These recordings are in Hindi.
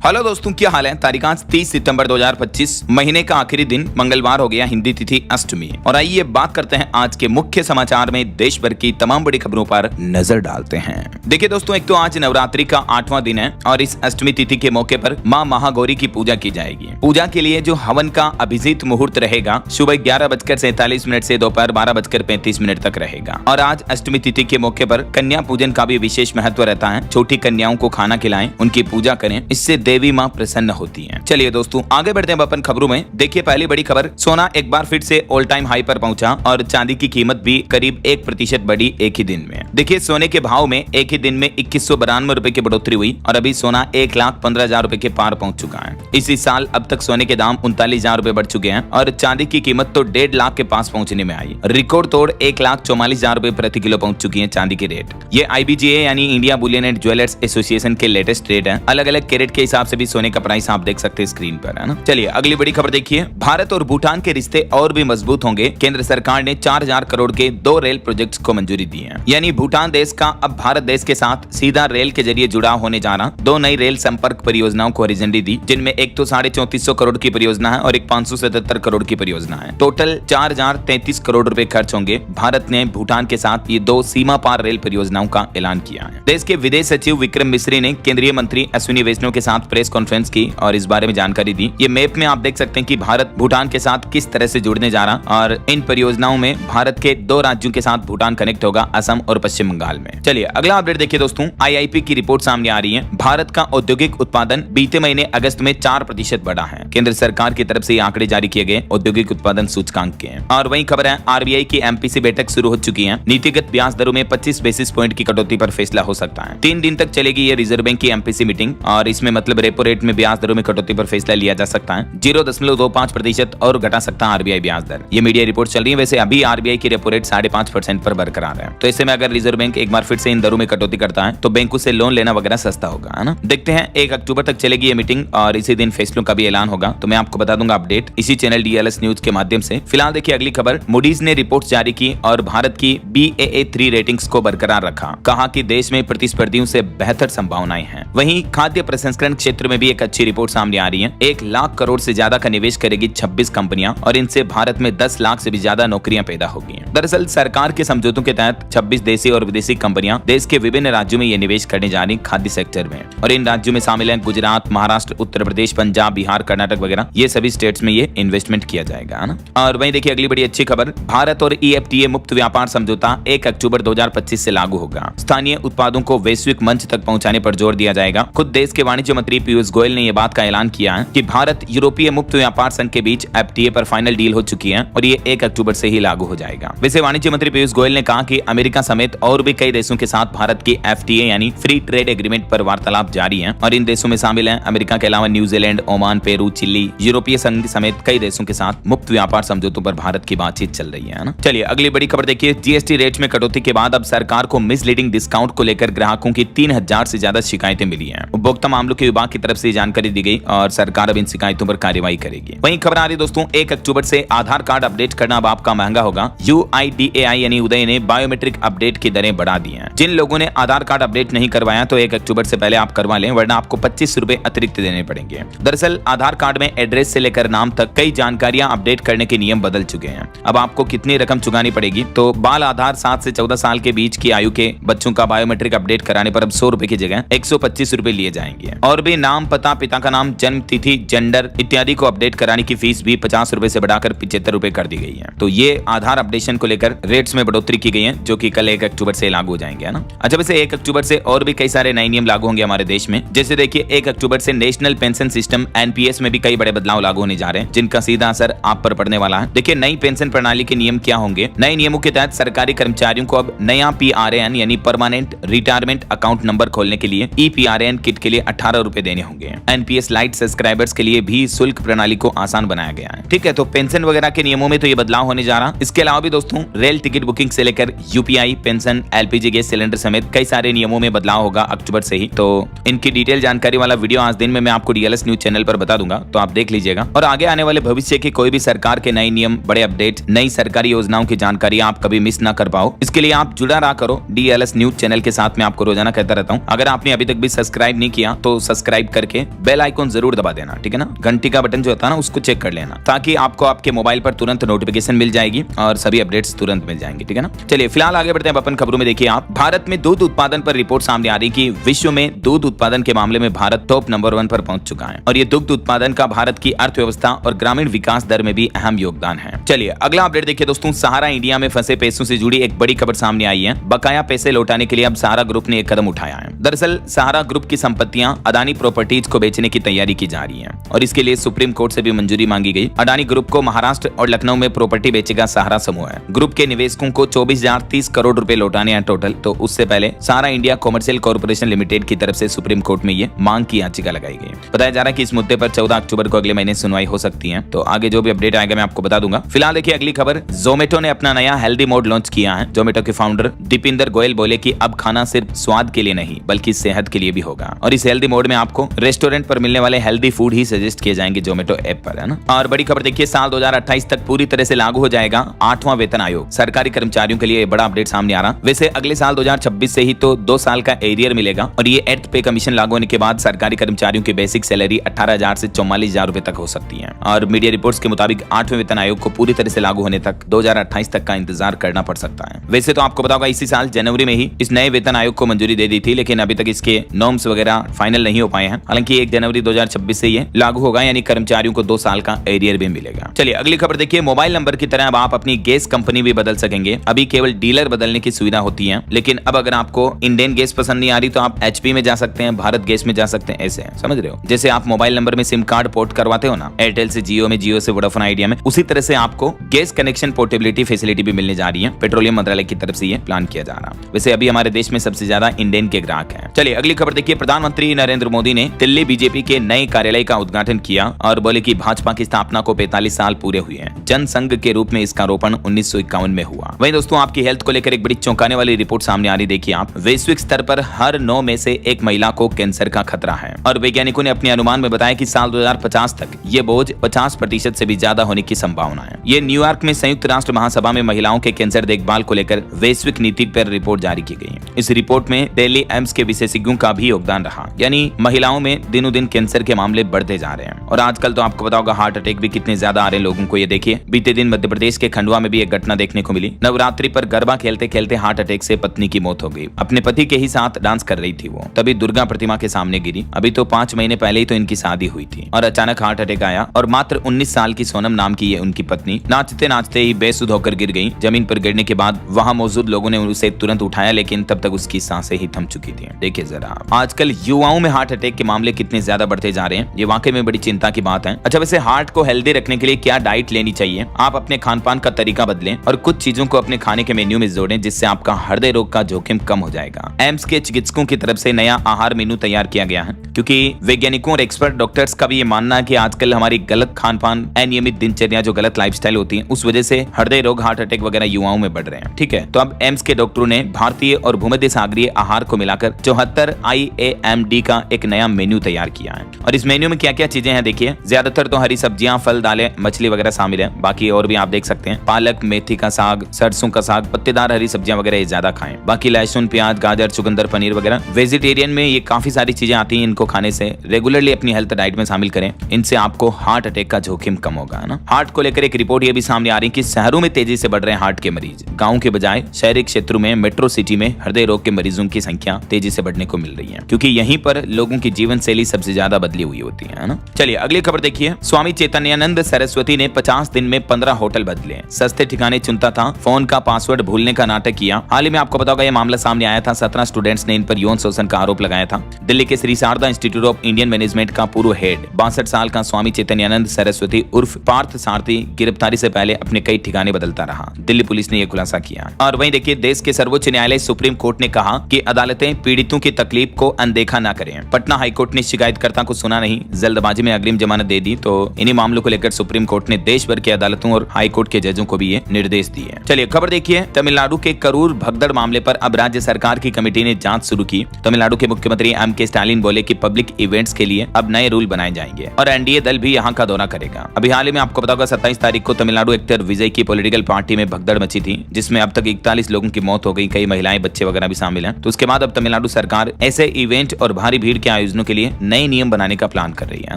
हेलो दोस्तों, क्या हाल है। तारीख आज 30 सितंबर 2025, महीने का आखिरी दिन मंगलवार हो गया, हिंदी तिथि अष्टमी। और आइए बात करते हैं आज के मुख्य समाचार में देश भर की तमाम बड़ी खबरों पर नजर डालते हैं। देखिए दोस्तों, एक तो आज नवरात्रि का 8वां दिन है और इस अष्टमी तिथि के मौके पर माँ महागौरी की पूजा की जाएगी। पूजा के लिए जो हवन का अभिजीत मुहूर्त रहेगा सुबह 11:47 से दोपहर 12:35 तक रहेगा। और आज अष्टमी तिथि के मौके पर कन्या पूजन का भी विशेष महत्व रहता है। छोटी कन्याओं को खाना खिलाएं, उनकी पूजा करें, इससे देवी माँ प्रसन्न होती हैं। चलिए दोस्तों, आगे बढ़ते हैं अपन खबरों में। देखिए पहली बड़ी खबर, सोना एक बार फिर से ऑल टाइम हाई पर पहुंचा और चांदी की कीमत भी करीब 1% बढ़ी एक ही दिन में। देखिए सोने के भाव में एक ही दिन में 2192 रुपए की बढ़ोतरी हुई और अभी सोना 1,15,000 रुपए के पार पहुंच चुका है। इसी साल अब तक सोने के दाम 39,000 रुपए बढ़ चुके हैं और चांदी की कीमत तो 1.5 लाख के पास पहुंचने में आई। रिकॉर्ड तोड़ 1,44,000 रुपए प्रति किलो पहुंच चुकी है चांदी की रेट। ये IBGA यानी India Boolean and jewellers association के लेटेस्ट रेट है। अलग अलग कैरेट के हिसाब से भी सोने का प्राइस आप देख सकते हैं स्क्रीन पर, है ना। चलिए अगली बड़ी खबर देखिए, भारत और भूटान के रिश्ते और भी मजबूत होंगे। केंद्र सरकार ने 4,000 करोड़ के 2 रेल प्रोजेक्ट्स को मंजूरी दी है। यानी भूटान देश का अब भारत देश के साथ सीधा रेल के जरिए जुड़ा होने जा रहा 2 नई रेल संपर्क परियोजनाओं को हरी झंडी दी, जिनमें एक तो 3450 करोड़ की परियोजना है और एक 577 करोड़ की परियोजना है। टोटल 4,033 करोड़ रुपए खर्च होंगे। भारत ने भूटान के साथ ये 2 सीमा पार रेल परियोजनाओं का ऐलान किया है। देश के विदेश सचिव विक्रम मिश्री ने केंद्रीय मंत्री अश्विनी वैष्णव के साथ प्रेस कॉन्फ्रेंस की और इस बारे में जानकारी दी। ये मैप में आप देख सकते हैं कि भारत भूटान के साथ किस तरह से जुड़ने जा रहा और इन परियोजनाओं में भारत के 2 राज्यों के साथ भूटान कनेक्ट होगा, असम और पश्चिम बंगाल में। चलिए अगला अपडेट देखिए दोस्तों, IIP की रिपोर्ट सामने आ रही है। भारत का औद्योगिक उत्पादन बीते महीने अगस्त में 4% बढ़ा है। केंद्र सरकार की तरफ से आंकड़े जारी किए गए औद्योगिक उत्पादन सूचकांक के हैं। और वहीं खबर है, RBI की MPC बैठक शुरू हो चुकी है। नीतिगत ब्याज दरों में 25 बेसिस पॉइंट की कटौती पर फैसला हो सकता है। 3 दिन तक चलेगी ये रिजर्व बैंक की MPC मीटिंग और इसमें मतलब रेपो रेट में ब्याज दरों में कटौती पर फैसला लिया जा सकता है। 0.25% और घटा सकता है RBI ब्याज दर। ये मीडिया रिपोर्ट चल रही है। वैसे अभी RBI की रेपो रेट 5.5% पर बरकरार है। तो ऐसे में अगर रिजर्व बैंक एक बार फिर से इन दरों में कटौती करता है तो बैंकों से लोन लेना वगैरह सस्ता होगा, है ना। देखते हैं, 1 अक्टूबर तक चलेगी ये मीटिंग और इसी दिन फैसलों का भी ऐलान होगा। तो मैं आपको बता दूंगा अपडेट इसी चैनल DLS न्यूज के माध्यम से। फिलहाल देखिए अगली खबर, मूडीज ने रिपोर्ट जारी की और भारत की Baa3 रेटिंग्स को बरकरार रखा। कहा कि देश में प्रतिस्पर्धियों से बेहतर संभावनाएं हैं। वहीं खाद्य प्रसंस्करण क्षेत्र में भी एक अच्छी रिपोर्ट सामने आ रही है। 1 लाख करोड़ से ज्यादा का निवेश करेगी 26 कंपनियां और इनसे भारत में 10 लाख से भी ज्यादा नौकरियां पैदा होगी। दरअसल सरकार के समझौतों के तहत 26 देशी और विदेशी कंपनियां देश के विभिन्न राज्यों में ये निवेश करने जा रही खाद्य सेक्टर में। और इन राज्यों में शामिल हैं गुजरात, महाराष्ट्र, उत्तर प्रदेश, पंजाब, बिहार, कर्नाटक वगैरह। ये सभी स्टेट्स में ये इन्वेस्टमेंट किया जाएगा, है ना। और वहीं देखिए अगली बड़ी अच्छी खबर, भारत और EFTA मुक्त व्यापार समझौता 1 अक्टूबर 2025 से लागू होगा। स्थानीय उत्पादों को वैश्विक मंच तक पहुंचाने पर जोर दिया जाएगा। खुद देश के वाणिज्य मंत्री पीयूष गोयल ने यह बात का ऐलान किया है कि भारत यूरोपीय मुक्त व्यापार संघ के बीच FTA पर फाइनल डील हो चुकी है और ये 1 अक्टूबर से ही लागू हो जाएगा। वैसे वाणिज्य मंत्री पीयूष गोयल ने कहा कि अमेरिका समेत और भी कई देशों के साथ भारत की FTA यानी फ्री ट्रेड एग्रीमेंट पर वार्तालाप जारी है और इन देशों में शामिल हैं अमेरिका के अलावा न्यूजीलैंड, ओमान, पेरू, चिली, यूरोपीय संघ समेत कई देशों के साथ मुक्त व्यापार समझौतों पर भारत की बातचीत चल रही है ना। चलिए अगली बड़ी खबर देखिए, GST रेट में कटौती के बाद अब सरकार को मिसलीडिंग डिस्काउंट को लेकर ग्राहकों की 3,000 से ज्यादा शिकायतें मिली हैं। उपभोक्ता मामलों के विभाग की तरफ से जानकारी दी गई और सरकार अब इन शिकायतों पर कार्रवाई करेगी। वहीं खबर आ रही दोस्तों, 1 अक्टूबर से आधार कार्ड अपडेट करना अब आपका महंगा होगा। UIDAI यानी उदय ने बायोमेट्रिक अपडेट की दरें बढ़ा दी हैं। जिन लोगों ने आधार कार्ड अपडेट नहीं करवाया तो 1 अक्टूबर से पहले आप करवा लें, वरना आपको 25 रुपए अतिरिक्त देने पड़ेंगे। दरअसल आधार कार्ड में एड्रेस से लेकर नाम तक कई जानकारियां अपडेट करने के नियम बदल चुके हैं। अब आपको कितनी रकम चुकानी पड़ेगी, तो बाल आधार 7 से 14 साल के बीच की आयु के बच्चों का बायोमेट्रिक अपडेट कराने पर अब 100 रुपए की जगह 125 रुपए लिए जाएंगे। और भी नाम, पता, पिता का नाम, जन्म तिथि, जेंडर इत्यादि को अपडेट कराने की फीस भी 50 रुपए से बढ़ाकर 75 रुपए कर दी गई है। तो ये आधार अपडेशन को लेकर रेट्स में बढ़ोतरी की गई है, जो कि कल 1 अक्टूबर से लागू हो जाएंगे, है ना। अच्छा, वैसे 1 अक्टूबर से और भी कई सारे नए नियम लागू होंगे हमारे देश में। जैसे देखिए 1 अक्टूबर से नेशनल पेंशन सिस्टम NPS में भी कई बड़े बदलाव लागू होने जा रहे हैं, जिनका सीधा असर आप पर पड़ने वाला है। देखिए नई पेंशन प्रणाली के नियम क्या होंगे। नए नियमों के तहत सरकारी कर्मचारियों को अब नया PRAN यानी परमानेंट रिटायरमेंट अकाउंट नंबर खोलने के लिए EPRAN किट के लिए 18 रुपए देने होंगे। NPS लाइट सब्सक्राइबर्स के लिए भी शुल्क प्रणाली को आसान बनाया गया है। ठीक है, तो पेंशन वगैरह के नियमों में तो ये बदलाव होने जा रहा। इसके अलावा भी दोस्तों रेल टिकट बुकिंग से लेकर UPI, pension, LPG gas cylinder समेत कई सारे नियमों में बदलाव होगा अक्टूबर से ही। तो इनकी डिटेल जानकारी वाला वीडियो आज दिन में मैं आपको DLS न्यूज चैनल पर बता दूंगा, तो आप देख लीजिएगा। और आगे आने वाले भविष्य के कोई भी सरकार के नए नियम, बड़े अपडेट, नई सरकारी योजनाओं की जानकारी आप कभी मिस ना कर पाओ, इसके लिए आप जुड़ा रहा करो DLS न्यूज चैनल के साथ। मैं आपको रोजाना कहता रहता हूँ। अगर आपने अभी तक भी सब्सक्राइब नहीं किया तो सब्सक्राइब सब्सक्राइब करके बेल आइकॉन जरूर दबा देना, ठीक है ना। घंटी का बटन जो होता है ना उसको चेक कर लेना, ताकि आपको आपके मोबाइल पर तुरंत नोटिफिकेशन मिल जाएगी और सभी अपडेट्स तुरंत मिल जाएंगे, ठीक है ना। चलिए फिलहाल आगे बढ़ते हैं अपन खबरों में। देखिए आप, भारत में दूध उत्पादन पर रिपोर्ट सामने आ रही कि विश्व में दूध उत्पादन के मामले में भारत टॉप नंबर 1 पर पहुंच चुका है और ये दुग्ध उत्पादन का भारत की अर्थव्यवस्था और ग्रामीण विकास दर में भी अहम योगदान है। चलिए अगला अपडेट देखिए दोस्तों, सहारा इंडिया में फंसे पैसों से जुड़ी एक बड़ी खबर सामने आई है। बकाया पैसे लौटाने के लिए अब सहारा ग्रुप ने एक कदम उठाया है। दरअसल सहारा ग्रुप की संपत्तियां अडानी प्रॉपर्टीज को बेचने की तैयारी की जा रही है और इसके लिए सुप्रीम कोर्ट से भी मंजूरी मांगी गई। अडानी ग्रुप को महाराष्ट्र और लखनऊ में प्रॉपर्टी बेचेगा सहारा समूह है। ग्रुप के निवेशकों को 24,030 करोड़ रुपए लौटाने हैं टोटल। तो उससे पहले सहारा इंडिया कॉमर्शियल कॉर्पोरेशन लिमिटेड की तरफ से सुप्रीम कोर्ट में ये मांग की याचिका लगाई गई। बताया जा रहा है कि इस मुद्दे पर 14 अक्टूबर को अगले महीने सुनवाई हो सकती है। तो आगे जो भी अपडेट आएगा मैं आपको बता दूंगा। फिलहाल देखिए अगली खबर, जोमेटो ने अपना नया हेल्दी मोड लॉन्च किया है। जोमेटो के फाउंडर दीपिंदर गोयल बोले कि अब खाना सिर्फ स्वाद के लिए नहीं बल्कि सेहत के लिए भी होगा और इस हेल्दी मोड में आपको रेस्टोरेंट पर मिलने वाले हेल्दी फूड ही सजेस्ट किए जाएंगे जोमेटो ऐप पर, है ना। और बड़ी खबर देखिए, साल 2028 तक पूरी तरह से लागू हो जाएगा 8वां वेतन आयोग। सरकारी कर्मचारियों के लिए बड़ा अपडेट सामने आ रहा। वैसे अगले साल 2026 से ही तो 2 साल का एरियर मिलेगा और ये एट पे कमीशन लागू होने के बाद सरकारी कर्मचारियों की बेसिक सैलरी 18,000 से 44,000 रुपए तक हो सकती है। और मीडिया रिपोर्ट्स के मुताबिक 8वें वेतन आयोग को पूरी तरह से लागू होने तक 2028 तक का इंतजार करना पड़ सकता है। वैसे तो आपको बताऊंगा इसी साल जनवरी में ही इस नए वेतन आयोग को मंजूरी दे दी थी, लेकिन अभी तक इसके नॉर्म्स वगैरह फाइनल नहीं हो पाए हैं। हालांकि 1 जनवरी 2026 से ये लागू होगा, यानी कर्मचारियों को 2 साल का एरियर भी मिलेगा। चलिए अगली खबर देखिए, मोबाइल नंबर की तरह अब आप अपनी गैस कंपनी भी बदल सकेंगे। अभी केवल डीलर बदलने की सुविधा होती है, लेकिन अब अगर आपको इंडियन गैस पसंद नहीं आ रही तो आप एचपी में जा सकते हैं, भारत गैस में जा सकते हैं। ऐसे समझ रहे हो, जैसे आप मोबाइल नंबर में सिम कार्ड पोर्ट करवाते हो ना, एयरटेल से जियो में, जियो से वोडाफोन आइडिया में, उसी तरह से आपको गैस कनेक्शन पोर्टेबिलिटी फैसिलिटी भी मिलने जा रही है। पेट्रोलियम मंत्रालय की तरफ से ये प्लान किया जा रहा है। वैसे अभी हमारे देश में सबसे ज्यादा इंडियन के ग्राहक हैं। चलिए अगली खबर देखिए, प्रधानमंत्री नरेंद्र मोदी ने दिल्ली बीजेपी के नए कार्यालय का उद्घाटन किया और बोले कि भाजपा की स्थापना को 45 साल पूरे हुए हैं। जनसंघ के रूप में इसका रोपण 1951 में हुआ। वहीं दोस्तों आपकी हेल्थ को लेकर एक बड़ी चौंकाने वाली रिपोर्ट सामने आ रही। देखिए आप, वैश्विक स्तर पर हर 9 में से 1 महिला को कैंसर का खतरा है और वैज्ञानिकों ने अपने अनुमान में बताया कि साल 2050 तक ये बोझ 50% से भी ज्यादा होने की संभावना है। ये न्यूयॉर्क में संयुक्त राष्ट्र महासभा में महिलाओं के कैंसर देखभाल को लेकर वैश्विक नीति पर रिपोर्ट जारी की गई। इस रिपोर्ट में दिल्ली एम्स के विशेषज्ञों का भी योगदान रहा, यानी महिलाओं में दिनों दिन कैंसर के मामले बढ़ते जा रहे हैं। और आजकल तो आपको पता होगा हार्ट अटैक भी कितने ज्यादा आ रहे हैं लोगों को। ये देखिए बीते दिन मध्य प्रदेश के खंडवा में भी एक घटना देखने को मिली। नवरात्रि पर गरबा खेलते खेलते हार्ट अटैक से पत्नी की मौत हो गई। अपने पति के ही साथ डांस कर रही थी वो, तभी दुर्गा प्रतिमा के सामने गिरी। अभी तो 5 महीने पहले ही तो इनकी शादी हुई थी और अचानक हार्ट अटैक आया और मात्र 19 साल की सोनम नाम की ये उनकी पत्नी नाचते नाचते ही बेसुध होकर गिर गई। जमीन पर गिरने के बाद वहां मौजूद लोगों ने उसे तुरंत उठाया, लेकिन तब तक उसकी सांसें ही थम चुकी थी। देखिए जरा आजकल युवाओं में हार्ट अटैक के मामले कितने ज्यादा बढ़ते जा रहे हैं, ये वाकई में बड़ी चिंता की बात है। अच्छा वैसे हार्ट को हेल्दी रखने के लिए क्या डाइट लेनी चाहिए? आप अपने खान पान का तरीका बदलें और कुछ चीजों को अपने खाने के मेन्यू में जोड़ें, जिससे आपका हृदय रोग का जोखिम कम हो जाएगा। एम्स के चिकित्सकों की तरफ से नया आहार मेनू तैयार किया गया है, क्योंकि वैज्ञानिकों और एक्सपर्ट डॉक्टर्स का भी ये मानना है कि आजकल हमारी गलत खान पान, अनियमित दिनचर्या, जो गलत लाइफस्टाइल होती है, उस वजह से हृदय रोग, हार्ट अटैक वगैरह युवाओं में बढ़ रहे हैं। ठीक है, तो अब एम्स के डॉक्टरों ने भारतीय और भूमध्य सागरीय आहार को मिलाकर 74 IAMD का एक नया मेन्यू तैयार किया है। और इस मेन्यू में क्या क्या चीजें हैं देखिए, ज्यादातर तो हरी सब्जियां, फल, दालें, मछली वगैरह शामिल है। बाकी और भी आप देख सकते हैं, पालक, मेथी का साग, सरसों का साग, पत्तेदार हरी सब्जियां वगैरह ये ज्यादा खाएं। बाकी लहसुन, प्याज, गाजर, चुकंदर, पनीर वगैरह वेजिटेरियन में ये काफी सारी चीजें आती हैं। इनको खाने से रेगुलरली अपनी हेल्थ डाइट में शामिल करें, इनसे आपको हार्ट अटैक का जोखिम कम होगा, है ना। हार्ट को लेकर एक रिपोर्ट ये भी सामने आ रही है कि शहरों में तेजी से बढ़ रहे हैं हार्ट के मरीज। गाँव के बजाय शहरी क्षेत्रों में, मेट्रो सिटी में हृदय रोग के मरीजों की संख्या तेजी से बढ़ने को मिल रही है, क्योंकि यहीं पर लोगों की जीवन शैली सबसे ज्यादा बदली हुई होती है ना। चलिए अगली खबर देखिए, स्वामी चैतन्यानंद सरस्वती ने 50 दिन में 15 होटल बदले। सस्ते ठिकाने चुनता था, फोन का पासवर्ड भूलने का नाटक किया। हाल ही में आपको पता होगा ये मामला सामने आया था। 17 स्टूडेंट्स ने इन पर यौन शोषण का आरोप लगाया था। दिल्ली के Shri Sharda institute of Indian management का पूर्व हेड 62 साल का स्वामी चैतन्यानंद सरस्वती उर्फ पार्थ सारथी गिरफ्तारी से पहले अपने कई ठिकाने बदलता रहा। दिल्ली पुलिस ने यह खुलासा किया। और वहीं देखिए, देश के सर्वोच्च न्यायालय सुप्रीम कोर्ट ने कहा कि अदालतें पीड़ितों की तकलीफ को अनदेखा न करें। पटना हाईकोर्ट ने शिकायतकर्ता को सुना नहीं, जल्दबाजी में अग्रिम जमानत दे दी। तो इन्हीं मामलों को लेकर सुप्रीम कोर्ट ने देश भर के अदालतों और हाईकोर्ट के जजों को भी ये निर्देश दिए। चलिए खबर देखिए, तमिलनाडु के करूर भगदड़ मामले पर अब राज्य सरकार की कमेटी ने जांच शुरू की। तमिलनाडु के मुख्यमंत्री M.K. स्टालिन बोले कि पब्लिक इवेंट्स के लिए अब नए रूल बनाए जाएंगे और एनडीए दल भी यहां का दौरा करेगा। अभी हाल ही में आपको पता होगा 27 तारीख को तमिलनाडु एक्टर विजय की पॉलिटिकल पार्टी में भगदड़ मची थी, जिसमें अब तक 41 लोगों की मौत हो गई, कई महिलाएं, बच्चे वगैरह भी शामिल हैं। तो उसके बाद अब तमिलनाडु सरकार ऐसे इवेंट और भारी भीड़ के आयोजनों के लिए नए नियम बनाने का प्लान कर रही है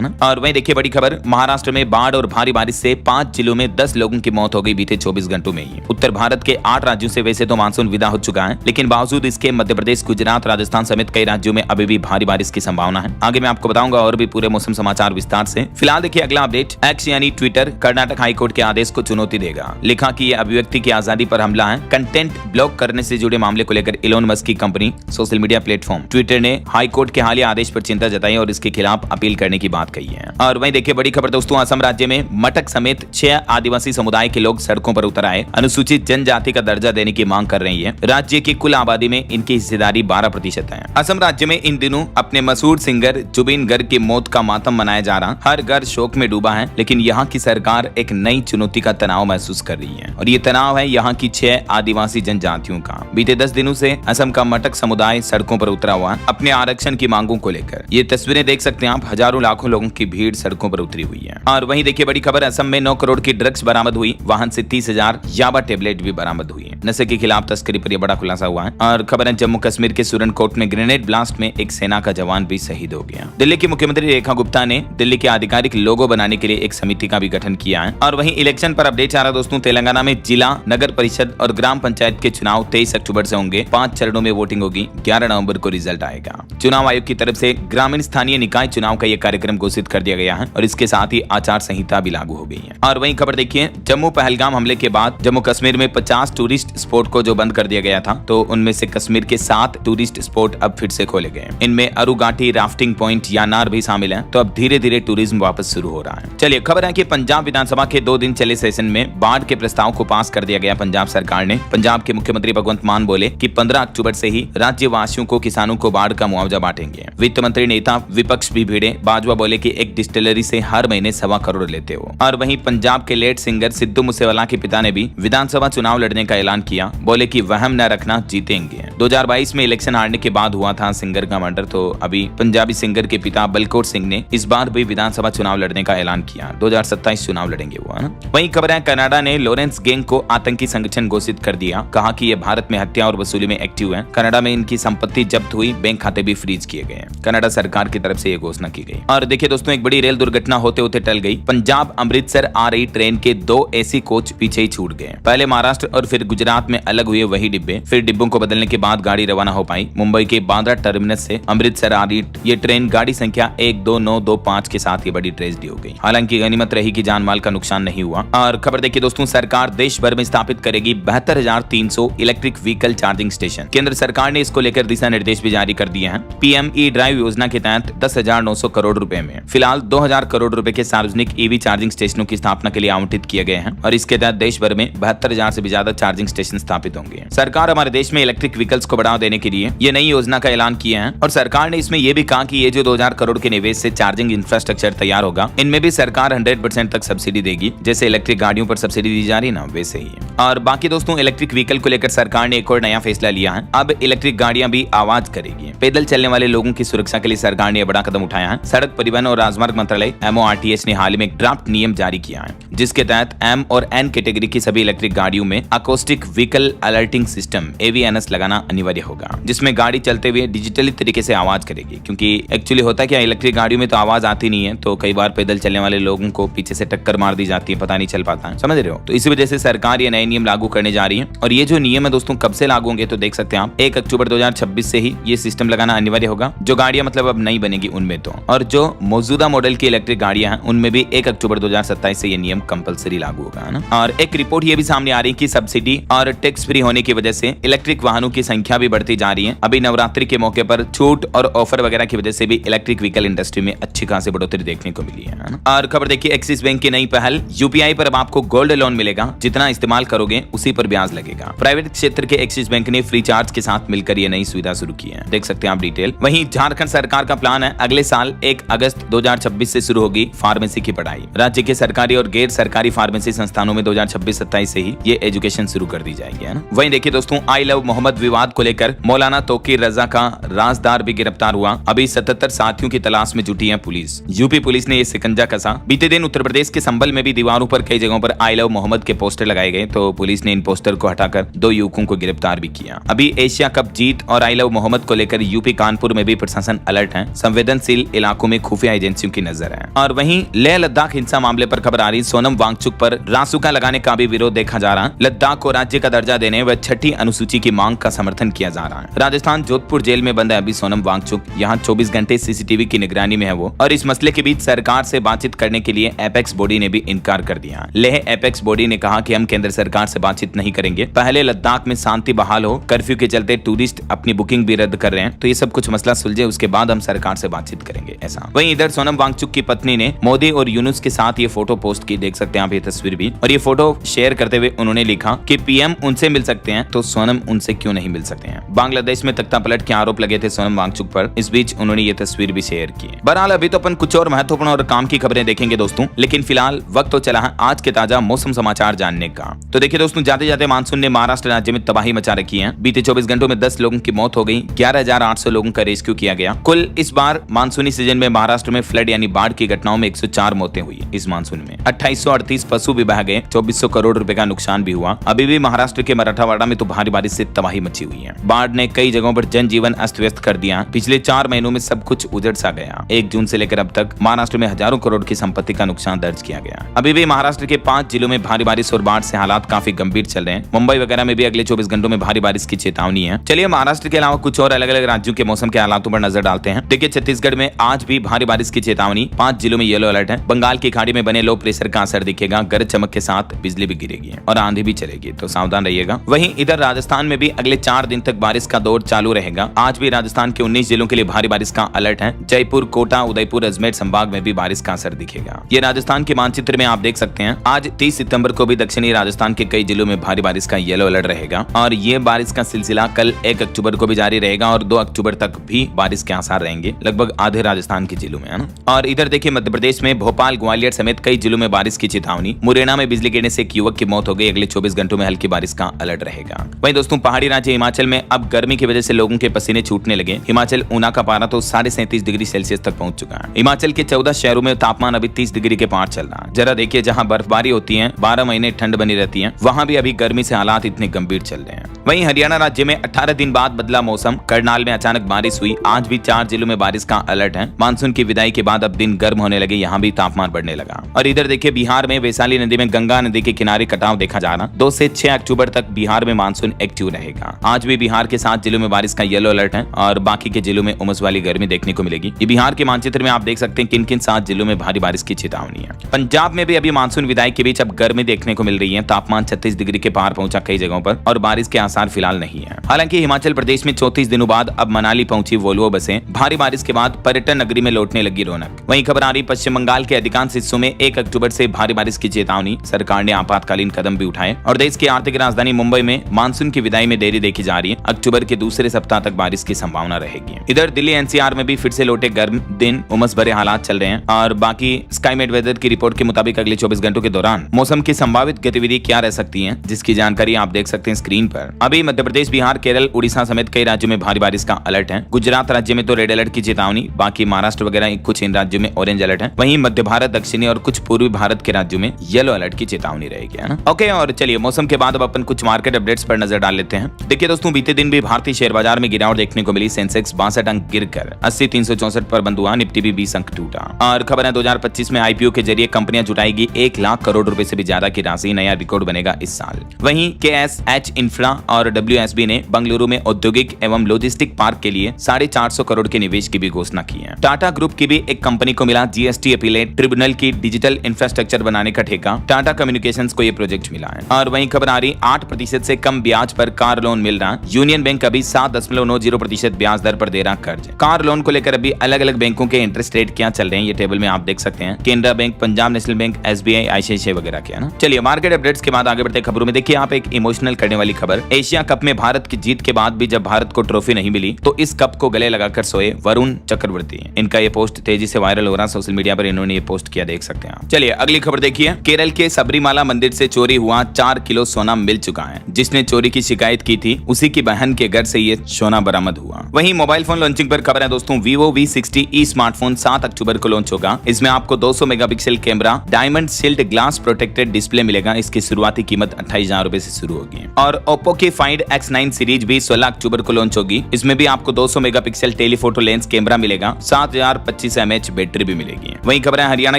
ना। और वहीं देखिए बड़ी खबर, महाराष्ट्र में बाढ़ और भारी बारिश से 5 जिलों में 10 लोगों की मौत हो गई बीते 24 घंटों में ही। उत्तर भारत के 8 राज्यों से वैसे तो मानसून विदा हो चुका है, लेकिन बावजूद इसके मध्य प्रदेश, गुजरात, राजस्थान समेत कई राज्यों में अभी भी भारी बारिश की संभावना है। आगे मैं आपको बताऊंगा और भी पूरे मौसम समाचार विस्तार से। फिलहाल देखिए अगला अपडेट, एक्स यानी ट्विटर कर्नाटक हाईकोर्ट के आदेश को चुनौती देगा। लिखा कि यह अभिव्यक्ति की आजादी पर हमला है। कंटेंट ब्लॉक करने से जुड़े मामले को लेकर इलोन मस्क की company social media platform Twitter ने हाईकोर्ट के हालिया आदेश पर चिंता जताई और इसके खिलाफ अपील करने की बात कही है। और वहीं देखिए बड़ी खबर दोस्तों, असम राज्य में मटक समेत 6 आदिवासी समुदाय के लोग सड़कों पर उतर आए, अनुसूचित जनजाति का दर्जा देने की मांग कर रही है। राज्य की कुल आबादी में इनकी हिस्सेदारी 12% है। असम राज्य में इन दिनों अपने मशहूर सिंगर जुबिन गर्ग की मौत का मातम मनाया जा रहा, हर घर शोक में डूबा है, लेकिन यहाँ की सरकार एक नई चुनौती का तनाव महसूस कर रही है और ये तनाव है यहाँ की 6 आदिवासी जनजातियों का। बीते 10 दिनों से असम का मटक समुदाय सड़कों पर उतरा हुआ है अपने आरक्षण की मांगों को लेकर। ये तस्वीरें देख सकते हैं आप, हजारों लाखों लोगों की भीड़ सड़कों पर उतरी हुई है। और वहीं देखिए बड़ी खबर, असम में 9 करोड़ की ड्रग्स बरामद हुई, वाहन से 30,000 याबा टेबलेट भी बरामद हुई है। नशे के खिलाफ तस्करी पर यह बड़ा खुलासा हुआ है। और खबर है, जम्मू कश्मीर के सुरनकोट में ग्रेनेड ब्लास्ट में एक सेना का जवान भी शहीद हो गया। दिल्ली की मुख्यमंत्री रेखा गुप्ता ने दिल्ली के आधिकारिक लोगो बनाने के लिए एक समिति का भी गठन किया है। और वहीं इलेक्शन पर अपडेट आ रहा दोस्तों, तेलंगाना में जिला, नगर परिषद और ग्राम पंचायत के चुनाव 23 अक्टूबर से होंगे। 5 चरणों में वोटिंग होगी, 11 नवंबर को रिजल्ट आएगा। चुनाव आयोग की तरफ से ग्रामीण स्थानीय निकाय चुनाव का यह कार्यक्रम घोषित कर दिया गया है और इसके साथ ही आचार संहिता भी लागू हो गई है। और वहीं खबर देखिए, जम्मू पहलगाम हमले के बाद जम्मू कश्मीर में 50 टूरिस्ट स्पॉट को जो बंद कर दिया गया था, तो उनमें से कश्मीर के 7 टूरिस्ट स्पॉट अब फिर से खोले गए। इनमें अरुगाटी, राफ्टिंग पॉइंट, यानार भी शामिल है। तो अब धीरे धीरे टूरिज्म वापस शुरू हो रहा है। चलिए खबर है कि पंजाब विधानसभा के 2 दिन चले सेशन में बाढ़ के प्रस्ताव को पास कर दिया गया पंजाब सरकार ने। पंजाब के मुख्यमंत्री भगवंत मान बोले कि 15 अक्टूबर से ही राज्यवासियों को, किसानों को बाढ़ का मुआवजा बांटेंगे। वित्त मंत्री नेता विपक्ष भी भिड़े, बाजवा बोले कि एक डिस्टिलरी से हर महीने 1.25 करोड़ लेते हो। और वहीं पंजाब के लेट सिंगर सिद्धू मूसेवाला के पिता ने भी विधानसभा चुनाव लड़ने का ऐलान किया, बोले कि वहम न रखना, जीतेंगे। 2022 में इलेक्शन हारने के बाद हुआ था सिंगर का मर्डर, तो अभी पंजाबी सिंगर के पिता बलकौर सिंह ने इस बार भी विधानसभा चुनाव लड़ने का ऐलान किया। 2027 चुनाव लड़ेंगे वो, है ना। वहीं खबर है, कनाडा ने लॉरेंस गैंग को आतंकी संगठन घोषित कर दिया, कहा कि ये भारत में हत्या और वसूली में एक्टिव है। कनाडा में इनकी संपत्ति जब्त हुई, बैंक खाते भी फ्रीज किए गए। कनाडा सरकार की तरफ से ये घोषणा की गई। और देखिए दोस्तों, एक बड़ी रेल दुर्घटना होते होते टल गई। पंजाब अमृतसर आ रही ट्रेन के 2 एसी कोच पीछे ही छूट गए। पहले महाराष्ट्र और फिर गुजरात में अलग हुए वही डिब्बे, फिर डिब्बों को बदलने के बाद गाड़ी रवाना हो पाई। मुंबई के बांद्रा टर्मिनस से अमृतसर आ रही ये ट्रेन गाड़ी संख्या 12925 के साथ ये बड़ी ट्रेजेडी हो गई। हालांकि गनीमत रही कि जान माल का नुकसान नहीं हुआ। और खबर देखिए दोस्तों, सरकार देश भर में स्थापित करेगी 72,300 इलेक्ट्रिक व्हीकल चार्जिंग स्टेशन। केंद्र सरकार ने इसको लेकर दिशा निर्देश भी जारी कर दिए हैं। पीएमई ड्राइव योजना के तहत 10,900 करोड़ रुपए में फिलहाल 2,000 करोड़ रुपए के सार्वजनिक ईवी चार्जिंग स्टेशनों की स्थापना के लिए आवंटित किए गए हैं और इसके तहत देश भर में 72,000 से भी ज्यादा चार्जिंग स्टेशन स्थापित होंगे। सरकार हमारे देश में इलेक्ट्रिक व्हीकल्स को बढ़ावा देने के लिए ये नई योजना का ऐलान किया है और सरकार ने इसमें यह भी कहा कि ये जो 2,000 करोड़ के निवेश से चार्जिंग इंफ्रास्ट्रक्चर तैयार होगा, इनमें भी सरकार 100% तक सब्सिडी देगी। जैसे इलेक्ट्रिक गाड़ियों पर सब्सिडी दी जा रही है ना, वैसे ही। और बाकी दोस्तों, इलेक्ट्रिक व्हीकल को लेकर सरकार ने एक और नया फैसला लिया है। अब इलेक्ट्रिक गाड़ियां भी आवाज करेगी। पैदल चलने वाले लोगों की सुरक्षा के लिए सरकार ने बड़ा कदम उठाया है। सड़क परिवहन और राजमार्ग मंत्रालय MORTH ने हाल ही में एक ड्राफ्ट नियम जारी किया है, जिसके तहत M और N कैटेगरी की सभी इलेक्ट्रिक गाड़ियों में acoustic vehicle alerting system AVNS लगाना अनिवार्य होगा, जिसमें गाड़ी चलते हुए डिजिटली तरीके से आवाज करेगी। क्योंकि एक्चुअली होता है क्या, इलेक्ट्रिक गाड़ियों में तो आवाज आती नहीं है, तो कई बार पैदल चलने वाले लोगों को पीछे से टक्कर मार दी जाती है, पता नहीं चल पाता है, समझ रहे हो। तो इसी वजह से सरकार ये नए नियम लागू करने जा रही है। और ये जो नियम है दोस्तों, कब से लागू होंगे तो देख सकते हैं आप, 1 अक्टूबर 2026 से ही ये सिस्टम लगाना अनिवार्य होगा। जो गाड़ियां मतलब अब नहीं बनेगी उनमें तो, और जो मौजूदा मॉडल की इलेक्ट्रिक गाड़ियां हैं उनमें भी 1 अक्टूबर 2027 से ये नियम कंपलसरी लागू होगा, है ना। और एक रिपोर्ट ये भी सामने आ रही है कि सब्सिडी और टैक्स फ्री होने की वजह से इलेक्ट्रिक वाहनों की संख्या भी बढ़ती जा रही है। अभी नवरात्रि के मौके पर छूट और ऑफर वगैरह की वजह से भी इलेक्ट्रिक व्हीकल इंडस्ट्री में अच्छी खासी बढ़ोतरी देखने को मिली है ना। और खबर देखिए, एक्सिस बैंक की नई पहल, UPI पर अब आपको गोल्ड लोन मिलेगा, जितना इस्तेमाल करोगे उसी पर ब्याज लगेगा। प्राइवेट क्षेत्र के एक्सिस बैंक ने फ्री चार्ज के साथ मिलकर ये नई सुविधा शुरू की है, देख सकते हैं आप डिटेल। वहीं झारखंड सरकार का प्लान है, अगले साल 1 अगस्त 2026 से शुरू होगी फार्मेसी की पढ़ाई। राज्य के सरकारी और गैर सरकारी फार्मेसी संस्थानों में 2026-27 से ही ये एजुकेशन शुरू कर दी जाएगी, है ना। वहीं देखिए दोस्तों, आई लव मोहम्मद विवाद को लेकर मौलाना तौकीर रजा का राजदार भी गिरफ्तार हुआ। अभी 77 साथियों की तलाश में जुटी है पुलिस। यूपी पुलिस ने ये शिकंजा कसा। बीते दिन उत्तर प्रदेश के संभल में भी दीवारों पर कई जगहों पर आई लव मोहम्मद के पोस्टर लगाए गए, तो पुलिस ने इन पोस्टर को हटाकर 2 युवकों को गिरफ्तार भी किया। अभी एशिया कप जीत और आई लव मोहम्मद को लेकर यूपी कानपुर में भी प्रशासन प्रशासन अलर्ट है, संवेदनशील इलाकों में खुफिया एजेंसियों की नजर है। और वहीं लेह लद्दाख हिंसा मामले पर खबर आ रही, सोनम वांगचुक पर रासुका लगाने का भी विरोध देखा जा रहा। लद्दाख को राज्य का दर्जा देने व 6ठी अनुसूची की मांग का समर्थन किया जा रहा है। राजस्थान जोधपुर जेल में बंद है अभी सोनम वांगचुक। यहाँ 24 घंटे सीसीटीवी की निगरानी में है वो। और इस मसले के बीच सरकार से बातचीत करने के लिए एपेक्स बॉडी ने भी इनकार कर दिया। लेह एपेक्स बॉडी ने कहा कि हम केंद्र सरकार से बातचीत नहीं करेंगे, पहले लद्दाख में शांति बहाल हो, कर्फ्यू के चलते टूरिस्ट अपनी बुकिंग भी रद्द कर रहे हैं, तो ये सब कुछ मसला सुलझे उसके बाद हम सरकार से बातचीत करेंगे ऐसा। वहीं इधर सोनम वांगचुक की पत्नी ने मोदी और यूनुस के साथ ये फोटो पोस्ट की, देख सकते हैं आप ये तस्वीर भी। और ये फोटो शेयर करते हुए उन्होंने लिखा कि पीएम उनसे मिल सकते हैं तो सोनम उनसे क्यों नहीं मिल सकते हैं। बांग्लादेश में तख्तापलट के आरोप लगे थे सोनम वांगचुक पर, इस बीच उन्होंने ये तस्वीर भी शेयर की। बहरहाल अभी तो अपन कुछ और महत्वपूर्ण और काम की खबरें देखेंगे दोस्तों, लेकिन फिलहाल वक्त तो चला है आज के ताजा मौसम समाचार जानने का। तो देखिए दोस्तों, जाते जाते मानसून ने महाराष्ट्र राज्य में तबाही मचा रखी है। बीते 24 घंटों में 10 लोगों की मौत हो गई, 11,800 लोगों का रेस्क्यू किया गया। कुल इस बार मानसूनी सीजन में महाराष्ट्र में फ्लड यानी बाढ़ की घटनाओं में 104 मौतें हुई इस मानसून में। 2838 पशु भी बह गए, 2400 करोड़ रुपए का नुकसान भी हुआ। अभी भी महाराष्ट्र के मराठावाड़ा में तो भारी बारिश से तबाही मची हुई है। बाढ़ ने कई जगहों पर जनजीवन अस्त व्यस्त कर दिया। पिछले 4 महीनों में सब कुछ उजड़ सा गया। 1 जून से लेकर अब तक महाराष्ट्र में हजारों करोड़ की संपत्ति का नुकसान दर्ज किया गया। अभी भी महाराष्ट्र के 5 जिलों में भारी बारिश और बाढ़ से हालात काफी गंभीर चल रहे हैं। मुंबई वगैरह में भी अगले 24 घंटों में भारी बारिश की चेतावनी है। चलिए महाराष्ट्र के अलावा कुछ और अलग अलग राज्यों के मौसम के हालातों पर नजर डालते हैं। देखिए छत्तीसगढ़ में आज भी भारी बारिश की चेतावनी, 5 जिलों में येलो अलर्ट है। बंगाल की खाड़ी में बने लो प्रेशर का असर दिखेगा, गरज चमक के साथ बिजली भी गिरेगी और आंधी भी चलेगी, तो सावधान रहिएगा। वहीं इधर राजस्थान में भी अगले 4 दिन तक बारिश का दौर चालू रहेगा। आज भी राजस्थान के 19 जिलों के लिए भारी बारिश का अलर्ट है। जयपुर, कोटा, उदयपुर, अजमेर संभाग में भी बारिश का असर दिखेगा। ये राजस्थान के मानचित्र में आप देख सकते हैं। आज 30 सितंबर को भी दक्षिणी राजस्थान के कई जिलों में भारी बारिश का येलो अलर्ट रहेगा और ये बारिश का सिलसिला कल 1 अक्टूबर को भी जारी रहेगा और 2 अक्टूबर तक भी बारिश के आसार रहेंगे लगभग आधे राजस्थान के जिलों में, है ना। और इधर देखिए मध्य प्रदेश में भोपाल, ग्वालियर समेत कई जिलों में बारिश की चेतावनी। मुरैना में बिजली गिरने से एक युवक की मौत हो गई। अगले 24 घंटों में हल्की बारिश का अलर्ट रहेगा। वहीं दोस्तों पहाड़ी राज्य हिमाचल में अब गर्मी की वजह से लोगों के पसीने छूटने लगे। हिमाचल ऊना का पारा तो 37.5 डिग्री सेल्सियस तक पहुंच चुका है। हिमाचल के 14 शहरों में तापमान अभी 30 डिग्री के पार चल रहा है। जरा देखिए, जहां बर्फबारी होती है, 12 महीने ठंड बनी रहती है, वहां भी अभी गर्मी से हालात इतने गंभीर चल रहे हैं। वहीं हरियाणा राज्य में 18 दिन बाद बदला मौसम। करनाल में अचानक बारिश हुई। आज भी 4 जिलों में बारिश का अलर्ट है। मानसून की विदाई के बाद अब दिन गर्म होने लगे, यहाँ भी तापमान बढ़ने लगा। और इधर देखिए बिहार में वैशाली नदी में गंगा नदी के किनारे कटाव देखा जा रहा। 2 से 6 अक्टूबर तक बिहार में मानसून एक्टिव रहेगा। आज भी बिहार के 7 जिलों में बारिश का येलो अलर्ट है और बाकी के जिलों में उमस वाली गर्मी देखने को मिलेगी। ये बिहार के मानचित्र में आप देख सकते हैं किन किन 7 जिलों में भारी बारिश की चेतावनी है। पंजाब में भी अभी मानसून विदाई के बीच अब गर्मी देखने को मिल रही है। तापमान 36 डिग्री के पार पहुंचा कई जगहों पर और बारिश के आसार फिलहाल नहीं है। हालांकि हिमाचल प्रदेश में 34 दिनों बाद अब मनाली पहुंची वोल्वो बसें। भारी बारिश के बाद पर्यटन नगरी में लौटने लगी रौनक। वहीं खबर आ रही पश्चिम बंगाल के अधिकांश हिस्सों में 1 अक्टूबर से भारी बारिश की चेतावनी। सरकार ने आपातकालीन कदम भी उठाए और देश की आर्थिक राजधानी मुंबई में मानसून की विदाई में देरी देखी जा रही है। अक्टूबर के दूसरे सप्ताह तक बारिश की संभावना रहेगी। इधर दिल्ली एनसीआर में भी फिर से लौटे गर्म दिन, उमस भरे हालात चल रहे हैं और बाकी स्काईमेट वेदर की रिपोर्ट के मुताबिक अगले 24 घंटों के दौरान मौसम की संभावित गतिविधि क्या रह सकती है, जिसकी जानकारी आप देख सकते हैं स्क्रीन पर। अभी मध्य प्रदेश, बिहार, केरल, उड़ीसा समेत कई राज्यों में भारी बारिश का अलर्ट है। गुजरात राज्य में तो रेड अलर्ट की चेतावनी, बाकी महाराष्ट्र वगैरह कुछ इन राज्यों में ऑरेंज अलर्ट है। वहीं मध्य भारत, दक्षिणी और कुछ पूर्वी भारत के राज्यों में येलो अलर्ट की चेतावनी रहेगी, है ना। ओके, और चलिए मौसम के बाद अब अपन कुछ मार्केट अपडेट्स पर नजर डाल लेते हैं। देखिए दोस्तों, बीते दिन भी भारतीय शेयर बाजार में गिरावट देखने को मिली। सेंसेक्स 62 अंक गिरकर 80,364 पर बंद हुआ। निफ्टी भी 20 अंक टूटा। और खबर है 2025 में आईपीओ के जरिए कंपनियां जुटाएगी 1 लाख करोड़ रुपए से भी ज्यादा की राशि। नया रिकॉर्ड बनेगा इस साल। वहीं KSH इंफ्रा और WSB ने बंगलुरु में औद्योगिक एवं लॉजिस्टिक पार्क के लिए 450 करोड़ के निवेश की भी घोषणा की है। टाटा ग्रुप की भी एक कंपनी को मिला GST अपीलेट ट्रिब्यूनल की डिजिटल इंफ्रास्ट्रक्चर बनाने का ठेका। टाटा कम्युनिकेशंस को यह प्रोजेक्ट मिला है। और वहीं खबर आ रही 8% से कम ब्याज पर कार लोन मिल रहा। यूनियन बैंक अभी 7.90% ब्याज दर पर दे रहा कर्ज। कार लोन को लेकर अभी अलग अलग बैंकों के इंटरेस्ट रेट क्या चल रहे हैं, ये टेबल में आप देख सकते हैं। Canara bank, Punjab national bank, SBI, ICICI वगैरह के, है ना। चलिए मार्केट अपडेट्स के बाद आगे बढ़ते खबरों में। देखिए आप एक इमोशनल करने वाली खबर। एशिया कप में भारत की जीत के बाद भी जब भारत को ट्रॉफी नहीं मिली तो इस कप को गले लगाकर सोए वरुण चक्रवर्ती। इनका ये पोस्ट तेजी से वायरल हो रहा सोशल मीडिया पर, इन्होंने ये पोस्ट किया, देख सकते हैं। चलिए अगली खबर देखिए। केरल के सबरीमाला मंदिर से चोरी हुआ 4 किलो सोना मिल चुका है। जिसने चोरी की शिकायत की थी उसी की बहन के घर से ये सोना बरामद हुआ। वहीं मोबाइल फोन लॉन्चिंग पर खबर है दोस्तों। Vivo V60e स्मार्टफोन 7 अक्टूबर को लॉन्च होगा। इसमें आपको 200 megapixel camera, diamond shield glass protected display मिलेगा। इसकी शुरुआती कीमत 28,000 रुपए से शुरू होगी। और Oppo की Find X9 सीरीज भी 16 अक्टूबर को लॉन्च होगी। इसमें भी आपको 200 मेगापिक्सल टेलीफोटो लेंस कैमरा मिलेगा, 7025 mAh बैटरी भी मिलेगी। वहीं खबर है हरियाणा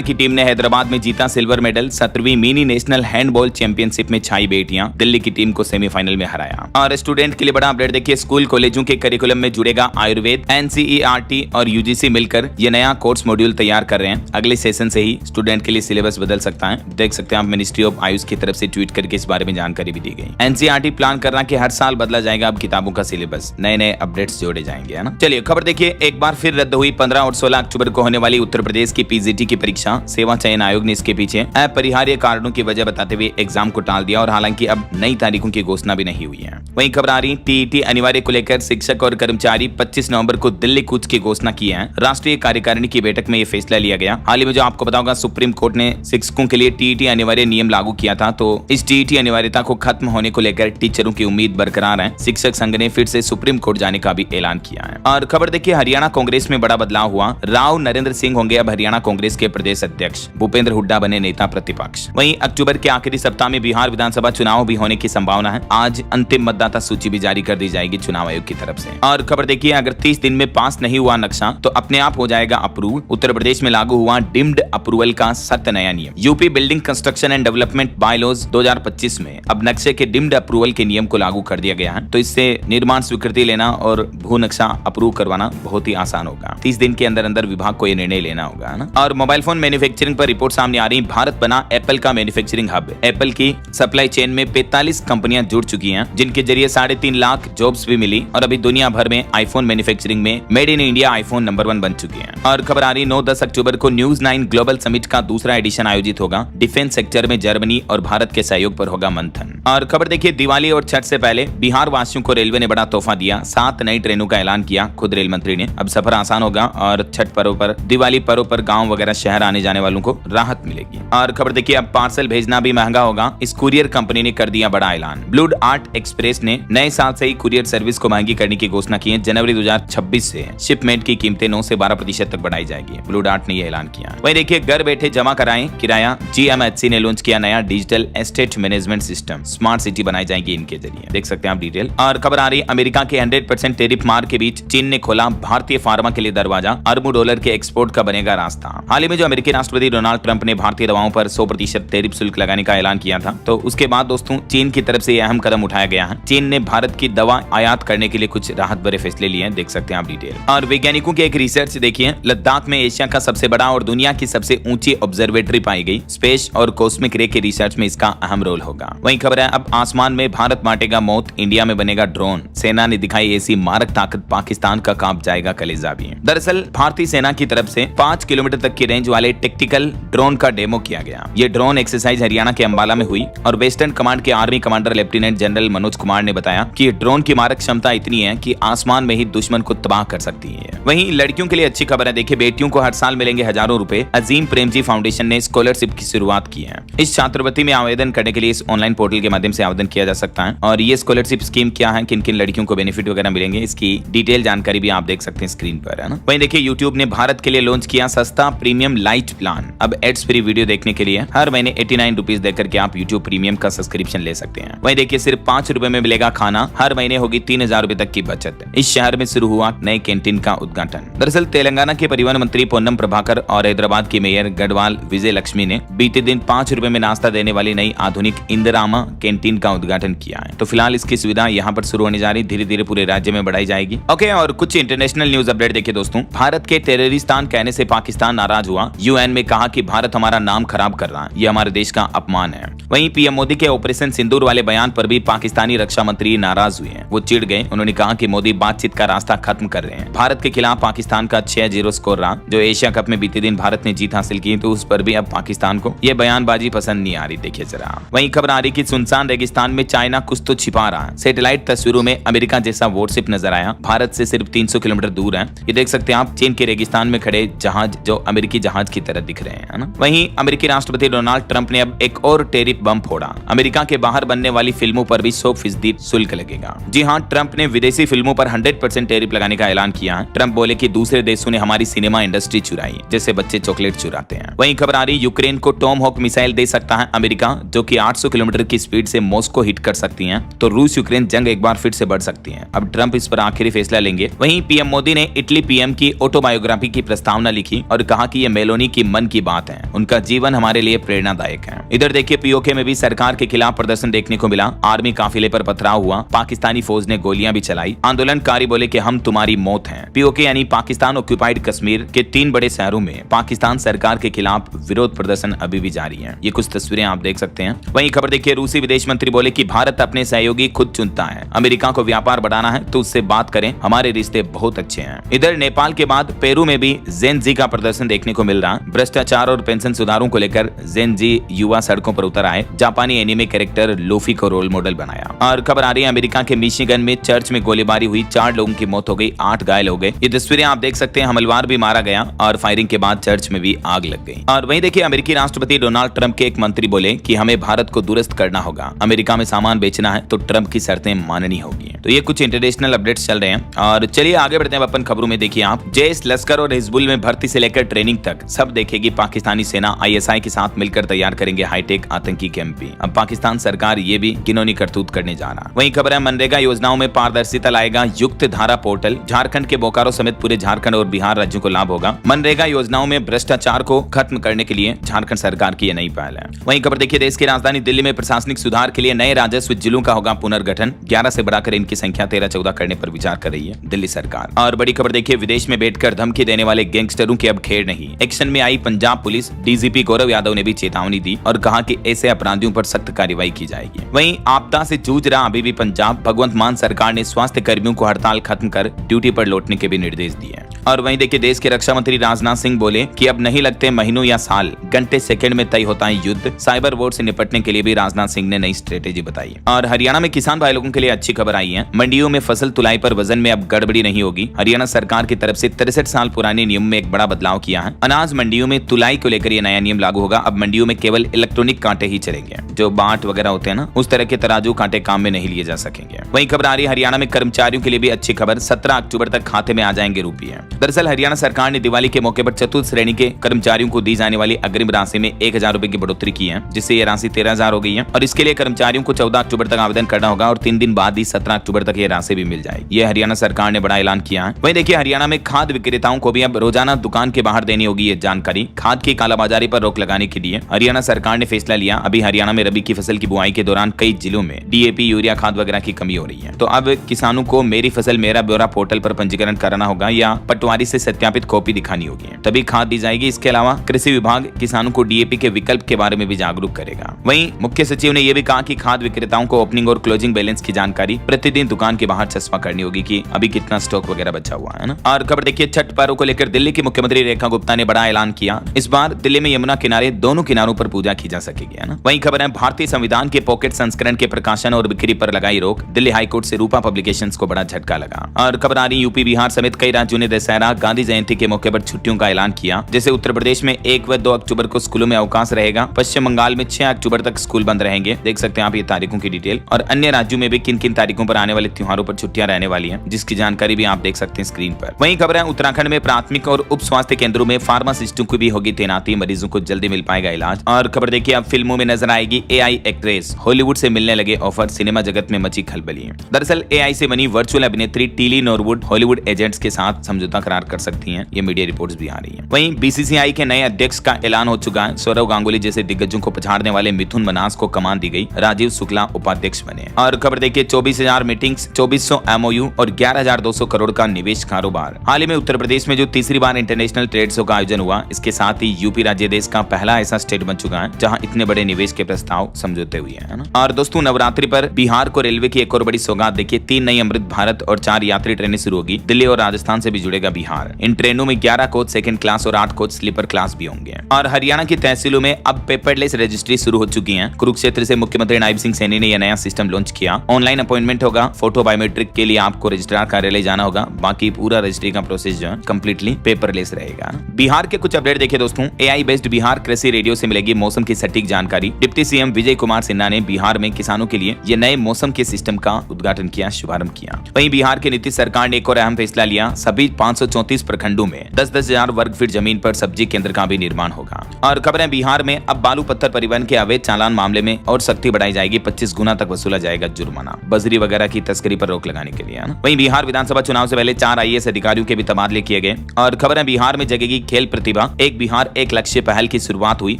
की टीम ने हैदराबाद में जीता सिल्वर मेडल। 17वीं मिनी नेशनल हैंडबॉल चैंपियनशिप में छाई बेटियां, दिल्ली की टीम को सेमीफाइनल में हराया। और स्टूडेंट के लिए बड़ा अपडेट देखिए, स्कूल कॉलेजों के करिकुलम में जुड़ेगा आयुर्वेद। NCERT और UGC मिलकर ये नया कोर्स मॉड्यूल तैयार कर रहे हैं। अगले सेशन से ही स्टूडेंट के लिए सिलेबस बदल सकता है। देख सकते हैं आप, मिनिस्ट्री ऑफ आयुष की तरफ से ट्वीट करके इस बारे में जानकारी भी दी गई। NCERT प्लान कर रहा है कि हर साल बदला जाएगा अब किताबों का सिलेबस, नए नए अपडेट्स जोड़े जाएंगे, है ना। चलिए खबर देखिए, एक बार फिर रद्द हुई 15 और 16 अक्टूबर को होने वाली उत्तर प्रदेश की PGT की परीक्षा। सेवा चयन आयोग ने इसके पीछे अपरिहार्य कारणों की वजह बताते हुए एग्जाम को टाल दिया और हालांकि अब नई तारीखों की घोषणा भी नहीं हुई है। वहीं खबर आ रही TET अनिवार्य को लेकर शिक्षक और कर्मचारी 25 नवंबर को दिल्ली कूच की घोषणा की है। राष्ट्रीय कार्यकारिणी की बैठक में यह फैसला लिया गया। हाल ही में जो आपको बताऊंगा, सुप्रीम कोर्ट ने शिक्षकों के लिए TET अनिवार्य नियम लागू किया था, तो इस TET अनिवार्यता को खत्म होने को लेकर टीचरों की उम्मीद बरकरार है। शिक्षक संघ ने फिर से सुप्रीम कोर्ट जाने का भी ऐलान किया है। और खबर देखिए, हरियाणा कांग्रेस में बड़ा बदलाव हुआ। राव नरेंद्र सिंह होंगे अब हरियाणा कांग्रेस के प्रदेश अध्यक्ष। भूपेंद्र हुड्डा बने नेता प्रतिपक्ष। वहीं अक्टूबर के आखिरी सप्ताह में बिहार विधानसभा चुनाव भी होने की संभावना है। आज अंतिम मतदाता सूची भी जारी कर दी जाएगी चुनाव आयोग की तरफ से। और खबर देखिए, अगर 30 दिन में पास नहीं हुआ नक्शा तो अपने आप हो जाएगा अप्रूव। उत्तर प्रदेश में लागू हुआ डिम्ड अप्रूवल का सख्त नया नियम। UP building construction and development bylaws 2025 में अब नक्शे के डिम्ड अप्रूवल के नियम को लागू कर दिया गया है। तो इससे निर्माण स्वीकृति लेना और भू नक्शा अप्रूव करवाना बहुत ही आसान होगा। 30 दिन के अंदर अंदर विभाग को यह निर्णय लेना होगा, है ना। और मोबाइल फोन मैन्युफैक्चरिंग पर रिपोर्ट सामने आ रही। भारत बना एप्पल का मैन्युफैक्चरिंग हब। एप्पल की सप्लाई चेन में 45 कंपनियां जुड़ चुकी हैं, जिनके जरिए 3.5 लाख जॉब्स भी मिली और अभी दुनिया भर में आईफोन मैन्युफैक्चरिंग में made in India iPhone number 1 बन चुके हैं। और खबर आ रही 9-10 अक्टूबर को न्यूज 9 ग्लोबल समिट का दूसरा एडिशन आयोजित होगा। डिफेंस सेक्टर में जर्मनी और भारत के सहयोग पर होगा मंथन। और खबर देखिए, दिवाली और छठ से पहले बिहार वासियों को रेलवे ने बड़ा तोहफा दिया। 7 नई ट्रेनों का ऐलान किया खुद रेल मंत्री ने। अब सफर आसान होगा और छठ पर्व पर, दिवाली पर्व पर गांव वगैरह शहर आने जाने वालों को राहत मिलेगी। और खबर देखिए, अब पार्सल भेजना भी महंगा होगा। इस कुरियर कंपनी ने कर दिया बड़ा ऐलान। ब्लू डार्ट एक्सप्रेस ने नए साल से ही कुरियर सर्विस को महंगी करने की घोषणा की है। जनवरी 2026 से शिपमेंट की कीमतें 9 से 12% तक बढ़ाई जाएगी। ब्लू डार्ट ने यह ऐलान किया। वहीं देखिए, घर बैठे जमा कराएं किराया। GMHC ने लॉन्च किया नया digital estate management system. Smart city बनाई जाएगी इनके जरिए। देख सकते हैं आप डिटेल। और खबर आ रही, अमेरिका के 100% टैरिफ मार के बीच चीन ने खोला भारतीय फार्मा के लिए दरवाजा। अरबों डॉलर के एक्सपोर्ट का बनेगा रास्ता। हाल ही में जो अमेरिकी राष्ट्रपति डोनाल्ड ट्रंप ने भारतीय दवाओं पर 100% टैरिफ शुल्क लगाने का ऐलान किया था, तो उसके बाद दोस्तों चीन की तरफ से यह अहम कदम उठाया गया है। चीन ने भारत की दवा आयात करने के लिए कुछ राहत भरे फैसले लिए हैं। देख सकते हैं आप डिटेल। और वैज्ञानिकों की एक रिसर्च देखिए, लद्दाख में एशिया का सबसे बड़ा और दुनिया की सबसे ऊंची ऑब्जर्वेटरी पाई गई। स्पेस और कॉस्मिक रे के रिसर्च में इसका अहम रोल होगा। वहीं खबर है, अब आसमान में भारत बांटेगा मौत, इंडिया में बनेगा ड्रोन। सेना ने दिखाई ऐसी मारक ताकत, पाकिस्तान का कांप जाएगा कलेजा भी। दरअसल भारतीय सेना की तरफ से 5 किलोमीटर तक की रेंज वाले टेक्टिकल ड्रोन का डेमो किया गया। ये ड्रोन एक्सरसाइज हरियाणा के अंबाला में हुई और वेस्टर्न कमांड के army commander lieutenant general Manoj Kumar ने बताया कि ये ड्रोन की मारक क्षमता इतनी है कि आसमान में ही दुश्मन को तबाह कर सकती है। वहीं लड़कियों के लिए अच्छी खबर है। देखिए, बेटियों को हर साल मिलेंगे हजारों रुपए। अजीम प्रेमजी फाउंडेशन ने स्कॉलरशिप की शुरुआत की है। इस छात्रवृत्ति में आवेदन करने के लिए इस ऑनलाइन पोर्टल के माध्यम से आवेदन किया जा सकता है। और ये स्कॉलरशिप स्कीम क्या है, किन किन लड़कियों को बेनिफिट वगैरह मिलेंगे, इसकी डिटेल जानकारी भी आप देख सकते हैं स्क्रीन पर, है ना। वहीं देखिए, यूट्यूब ने भारत के लिए लॉन्च किया सस्ता प्रीमियम लाइट प्लान। अब एड्स फ्री वीडियो देखने के लिए हर महीने 89 रुपीज देकर के आप यूट्यूब प्रीमियम का सब्सक्रिप्शन ले सकते हैं। वहीं देखिए, सिर्फ 5 रुपए में मिलेगा खाना। हर महीने होगी 3000 रुपए तक की बचत। इस शहर में शुरू हुआ नए कैंटीन का उद्घाटन। दरअसल तेलंगाना के परिवहन मंत्री पोन्नम प्रभाकर और हैदराबाद के मेयर गढ़वाल विजय लक्ष्मी ने बीते दिन 5 रुपए में नाश्ता देने वाली नई आधुनिक इंदिरामा कैंटीन का उद्घाटन किया है। तो फिलहाल इसकी सुविधा यहाँ पर शुरू होने जा रही, धीरे धीरे पूरे राज्य में बढ़ाई जाएगी। ओके, और कुछ इंटरनेशनल न्यूज अपडेट देखिए दोस्तों। भारत के टेररिस्तान कहने से पाकिस्तान नाराज हुआ। UN में कहा कि भारत हमारा नाम खराब कर रहा है, ये हमारे देश का अपमान है। वहीं पीएम मोदी के ऑपरेशन सिंदूर वाले बयान पर भी पाकिस्तानी रक्षा मंत्री नाराज हुए हैं। वो चिढ़ गए। उन्होंने कहा कि मोदी बातचीत का रास्ता खत्म कर रहे हैं। भारत के खिलाफ पाकिस्तान का 6-0 स्कोर रहा। जो एशिया कप में बीते दिन भारत ने जीत हासिल की, तो उस पर भी अब पाकिस्तान को यह बयानबाजी पसंद नहीं आ रही। देखिए जरा। वहीं खबर आ रही कि सुनसान रेगिस्तान में चाइना कुछ तो छिपा रहा है। सैटेलाइट तस्वीरों में अमेरिका जैसा वॉरशिप नजर आया। भारत से सिर्फ 300 किलोमीटर दूर है। ये देख सकते हैं आप, चीन के रेगिस्तान में खड़े जहाज जो अमेरिकी जहाज की तरह दिख रहे हैं, है ना। वहीं अमेरिकी राष्ट्रपति डोनाल्ड ट्रंप ने अब एक और टैरिफ एक बम फोड़ा। अमेरिका के बाहर बनने वाली फिल्मों पर भी 100% शुल्क लगेगा। जी हाँ, ट्रंप ने विदेशी फिल्मों पर 100% टैरिफ लगाने का ऐलान किया है। ट्रंप बोले कि दूसरे देशों ने हमारी सिनेमा इंडस्ट्री चुराई, जैसे बच्चे चॉकलेट चुराते हैं। वहीं खबर आ रही, यूक्रेन को टॉमहॉक मिसाइल दे सकता है अमेरिका, जो कि 800 किलोमीटर की स्पीड से मॉस्को हिट कर सकती हैं, तो रूस यूक्रेन जंग एक बार फिर से बढ़ सकती है। अब ट्रंप इस पर आखिरी फैसला लेंगे। वहीं पीएम मोदी ने इटली पीएम की ऑटोबायोग्राफी की प्रस्तावना लिखी और कहा कि ये मेलोनी की मन की बात है, उनका जीवन हमारे लिए प्रेरणादायक है। इधर देखिए, पीओके में भी सरकार के खिलाफ प्रदर्शन देखने को मिला। आर्मी काफिले पर पथराव हुआ, पाकिस्तानी फौज ने गोलियां भी चलाई। आंदोलनकारी बोले कि हम तुम्हारी मौत हैं। पीओके यानी पाकिस्तान ऑक्यूपाइड कश्मीर के 3 बड़े शहरों में पाकिस्तान सरकार के खिलाफ विरोध प्रदर्शन अभी भी जारी है। ये कुछ तस्वीरें आप देख सकते हैं। वहीं खबर देखिए, रूसी विदेश मंत्री बोले कि भारत अपने सहयोगी खुद चुनता है। अमेरिका को व्यापार बढ़ाना है तो उससे बात करें, हमारे रिश्ते बहुत अच्छे हैं। इधर नेपाल के बाद पेरू में भी जेन जी का प्रदर्शन देखने को मिल रहा है। भ्रष्टाचार और पेंशन सुधारों को लेकर जेन जी युवा सड़कों पर उतर आए। जापानी एनीमे कैरेक्टर लोफी को रोल मॉडल बनाया। और खबर आ रही है, अमेरिका के मिशिगन में चर्च में गोलीबारी हुई, 4 लोगों की मौत हो गई, 8 घायल हो गए। ये तस्वीरें आप देख सकते हैं। हमलवार भी मारा गया और फायरिंग के बाद चर्च में भी आग लग गई। और वहीं देखिए, अमेरिकी राष्ट्रपति डोनाल्ड ट्रंप के एक मंत्री बोले कि हमें भारत को दुरुस्त करना होगा। अमेरिका में सामान बेचना है तो ट्रंप की शर्तें माननी होगी। तो ये कुछ इंटरनेशनल अपडेट्स चल रहे हैं। और चलिए आगे बढ़ते हैं अपन खबरों में। देखिए आप, जेश, लश्कर और हिजबुल में भर्ती से लेकर ट्रेनिंग तक सब देखेगी पाकिस्तानी सेना। आईएसआई के साथ मिलकर तैयार करेंगे हाईटेक आतंकी कैंप भी। अब पाकिस्तान सरकार ये भी घिनौनी करतूत करने जा रहा है। वहीं खबर है, मनरेगा योजनाओं में पारदर्शिता लाएगा युक्त धारा पोर्टल। झारखंड के बोकारो समेत पूरे झारखंड और बिहार राज्यों को लाभ होगा। मनरेगा योजनाओं में भ्रष्टाचार को खत्म करने के लिए झारखंड सरकार की यह नई पहल है। वहीं खबर देखिए, देश की राजधानी दिल्ली में प्रशासनिक सुधार के लिए नए राजस्व जिलों का होगा पुनर्गठन। 11 से बढ़ाकर इनकी संख्या 13-14 करने पर विचार कर रही है दिल्ली सरकार। और बड़ी खबर देखिए, विदेश में बैठकर धमकी देने वाले गैंगस्टरों की अब खेर नहीं। एक्शन में आई पंजाब पुलिस। डीजीपी गौरव यादव ने भी चेतावनी दी और कहा कि ऐसे अपराधियों पर सख्त कार्रवाई की जाएगी। वहीं आपदा से जूझ रहा अभी भी पंजाब। भगवंत मान सरकार ने स्वास्थ्य कर्मियों को हड़ताल खत्म कर ड्यूटी पर लौटने के भी निर्देश दिए। और वहीं देखिए, देश के रक्षा मंत्री राजनाथ सिंह बोले कि अब नहीं लगते महीनों या साल, घंटे सेकंड में तय होता है युद्ध। साइबर वॉर से निपटने के लिए भी राजनाथ सिंह ने नई स्ट्रेटेजी बताई। और हरियाणा में किसान भाई लोगों के लिए अच्छी खबर आई है। मंडियों में फसल तुलाई पर वजन में अब गड़बड़ी नहीं होगी। हरियाणा सरकार की तरफ से 63 साल पुराने नियम में एक बड़ा बदलाव किया है। अनाज मंडियों में तुलाई को लेकर यह नया नियम लागू होगा। अब मंडियों में केवल इलेक्ट्रॉनिक कांटे ही चलेंगे। जो बाट वगैरह होते हैं ना, उस तरह के तराजू कांटे काम में नहीं लिए जा सकेंगे। वहीं खबर आ रही है, हरियाणा में कर्मचारियों के लिए भी अच्छी खबर। 17 अक्टूबर तक खाते में आ जाएंगे रुपये। दरअसल हरियाणा सरकार ने दिवाली के मौके पर चतुर्थ श्रेणी के कर्मचारियों को दी जाने वाली अग्रिम राशि में 1000 रुपए की बढ़ोतरी की है, जिससे यह राशि 13000 हो गई है। और इसके लिए कर्मचारियों को 14 अक्टूबर तक आवेदन करना होगा और 3 दिन बाद ही 17 अक्टूबर तक यह राशि भी मिल जाएगी। यह हरियाणा सरकार ने बड़ा ऐलान किया है। वहीं देखिए, हरियाणा में खाद विक्रेताओं को भी अब रोजाना दुकान के बाहर देनी होगी ये जानकारी। खाद की कालाबाजारी पर रोक लगाने के लिए हरियाणा सरकार ने फैसला लिया। अभी हरियाणा में रबी की फसल की बुआई के दौरान कई जिलों में डीएपी, यूरिया खाद वगैरह की कमी हो रही है। तो अब किसानों को मेरी फसल मेरा ब्यौरा पोर्टल पर पंजीकरण कराना होगा या पटवारी से सत्यापित कॉपी दिखानी होगी, तभी खाद दी जाएगी। इसके अलावा कृषि विभाग किसानों को डीएपी के विकल्प के बारे में भी जागरूक करेगा। वहीं मुख्य सचिव ने यह भी कहा कि खाद विक्रेताओं को ओपनिंग और क्लोजिंग बैलेंस की जानकारी प्रतिदिन दुकान के बाहर चस्पा करनी होगी कि अभी कितना स्टॉक वगैरह बचा हुआ है ना। और खबर देखिए, छठ पर्व को लेकर दिल्ली की मुख्यमंत्री रेखा गुप्ता ने बड़ा ऐलान किया। इस बार दिल्ली में यमुना किनारे दोनों किनारों पर पूजा की जा सकेगी, है ना। वहीं खबर है, भारतीय संविधान के पॉकेट संस्करण के प्रकाशन और बिक्री पर लगाई रोक। दिल्ली हाईकोर्ट से रूपा पब्लिकेशंस को बड़ा झटका लगा। और खबर आ रही, यूपी, बिहार समेत कई राज्यों ने दशहरा, गांधी जयंती के मौके पर छुट्टियों का ऐलान किया। जैसे उत्तर प्रदेश में 1 व 2 अक्टूबर को स्कूलों में अवकाश रहेगा। पश्चिम बंगाल में 6 अक्टूबर तक स्कूल बंद रहेंगे। देख सकते हैं आप ये तारीखों की डिटेल। और अन्य राज्यों में भी किन किन तारीखों पर आने वाले त्योहारों पर छुट्टियां रहने वाली हैं, जिसकी जानकारी भी आप देख सकते हैं स्क्रीन पर। वहीं खबर है, उत्तराखंड में प्राथमिक और उप स्वास्थ्य केंद्रों में फार्मासिस्टों की भी होगी तैनाती। मरीजों को जल्दी मिल पाएगा इलाज। और खबर देखिए, अब फिल्मों में नजर आएगी एआई एक्ट्रेस। हॉलीवुड से मिलने लगे ऑफर। सिनेमा जगत में मची खलबली। दरअसल एआई से बनी वर्चुअल अभिनेत्री टीली नॉरवुड हॉलीवुड एजेंट्स के साथ समझौता करार कर सकती हैं। ये मीडिया रिपोर्ट्स भी आ रही हैं। वहीं बीसीसीआई के नए अध्यक्ष का ऐलान हो चुका है। सौरव गांगुली जैसे दिग्गजों को पछाड़ने वाले मिथुन मनास को कमान दी गई। राजीव शुक्ला उपाध्यक्ष बने। और खबर देखिए, 24000 मीटिंग्स, 2400 एमओयू और 11200 करोड़ का निवेश कारोबार। हाल ही में उत्तर प्रदेश में जो तीसरी बार इंटरनेशनल ट्रेड शो का आयोजन हुआ, इसके साथ ही यूपी राज्य देश का पहला ऐसा स्टेट बन चुका है जहां इतने बड़े निवेश के प्रस्ताव समझौते हुए हैं, है ना। और दोस्तों, नवरात्रि पर बिहार को रेलवे की एक और बड़ी सौगात देखिए, 3 नई अमृत भारत और 4 यात्री ट्रेनें शुरू होगी। दिल्ली और राजस्थान से भी जुड़ेगा बिहार। इन ट्रेनों में 11 कोच सेकंड क्लास और 8 कोच स्लीपर क्लास भी होंगे। और हरियाणा की तहसीलों में अब पेपरलेस रजिस्ट्री शुरू हो चुकी है। कुरुक्षेत्र से मुख्यमंत्री नायब सिंह सैनी ने यह नया सिस्टम लॉन्च किया। ऑनलाइन अपॉइंटमेंट होगा, फोटो बायोमेट्रिक के लिए आपको रजिस्ट्रार कार्यालय जाना होगा, बाकी पूरा रजिस्ट्री का प्रोसेस जो है कंप्लीटली पेपरलेस रहेगा। बिहार के कुछ अपडेट देखिए दोस्तों, AI बेस्ड बिहार कृषि रेडियो से मिलेगी मौसम की सटीक जानकारी। डिप्टी सीएम विजय कुमार सिन्हा ने बिहार में किसानों के लिए ये नए मौसम के सिस्टम का उद्घाटन किया, शुभारंभ किया। वहीं बिहार के नीतीश सरकार ने एक और अहम फैसला लिया, सभी 534 प्रखंडों में 10-10 हजार वर्ग फीट जमीन पर सब्जी केंद्र का भी निर्माण होगा। और खबर है बिहार में अब बालू पत्थर परिवहन के अवैध चालान मामले में और सख्ती बढ़ाई जाएगी, 25 गुना तक वसूला जाएगा जुर्माना, बजरी वगैरह की तस्करी पर रोक लगाने के लिए। वहीं बिहार विधानसभा चुनाव से पहले 4 IAS अधिकारियों के भी तबादले किए गए। और खबर है बिहार में जगेगी खेल प्रतिभा, एक बिहार एक लक्ष्य पहल की शुरुआत हुई।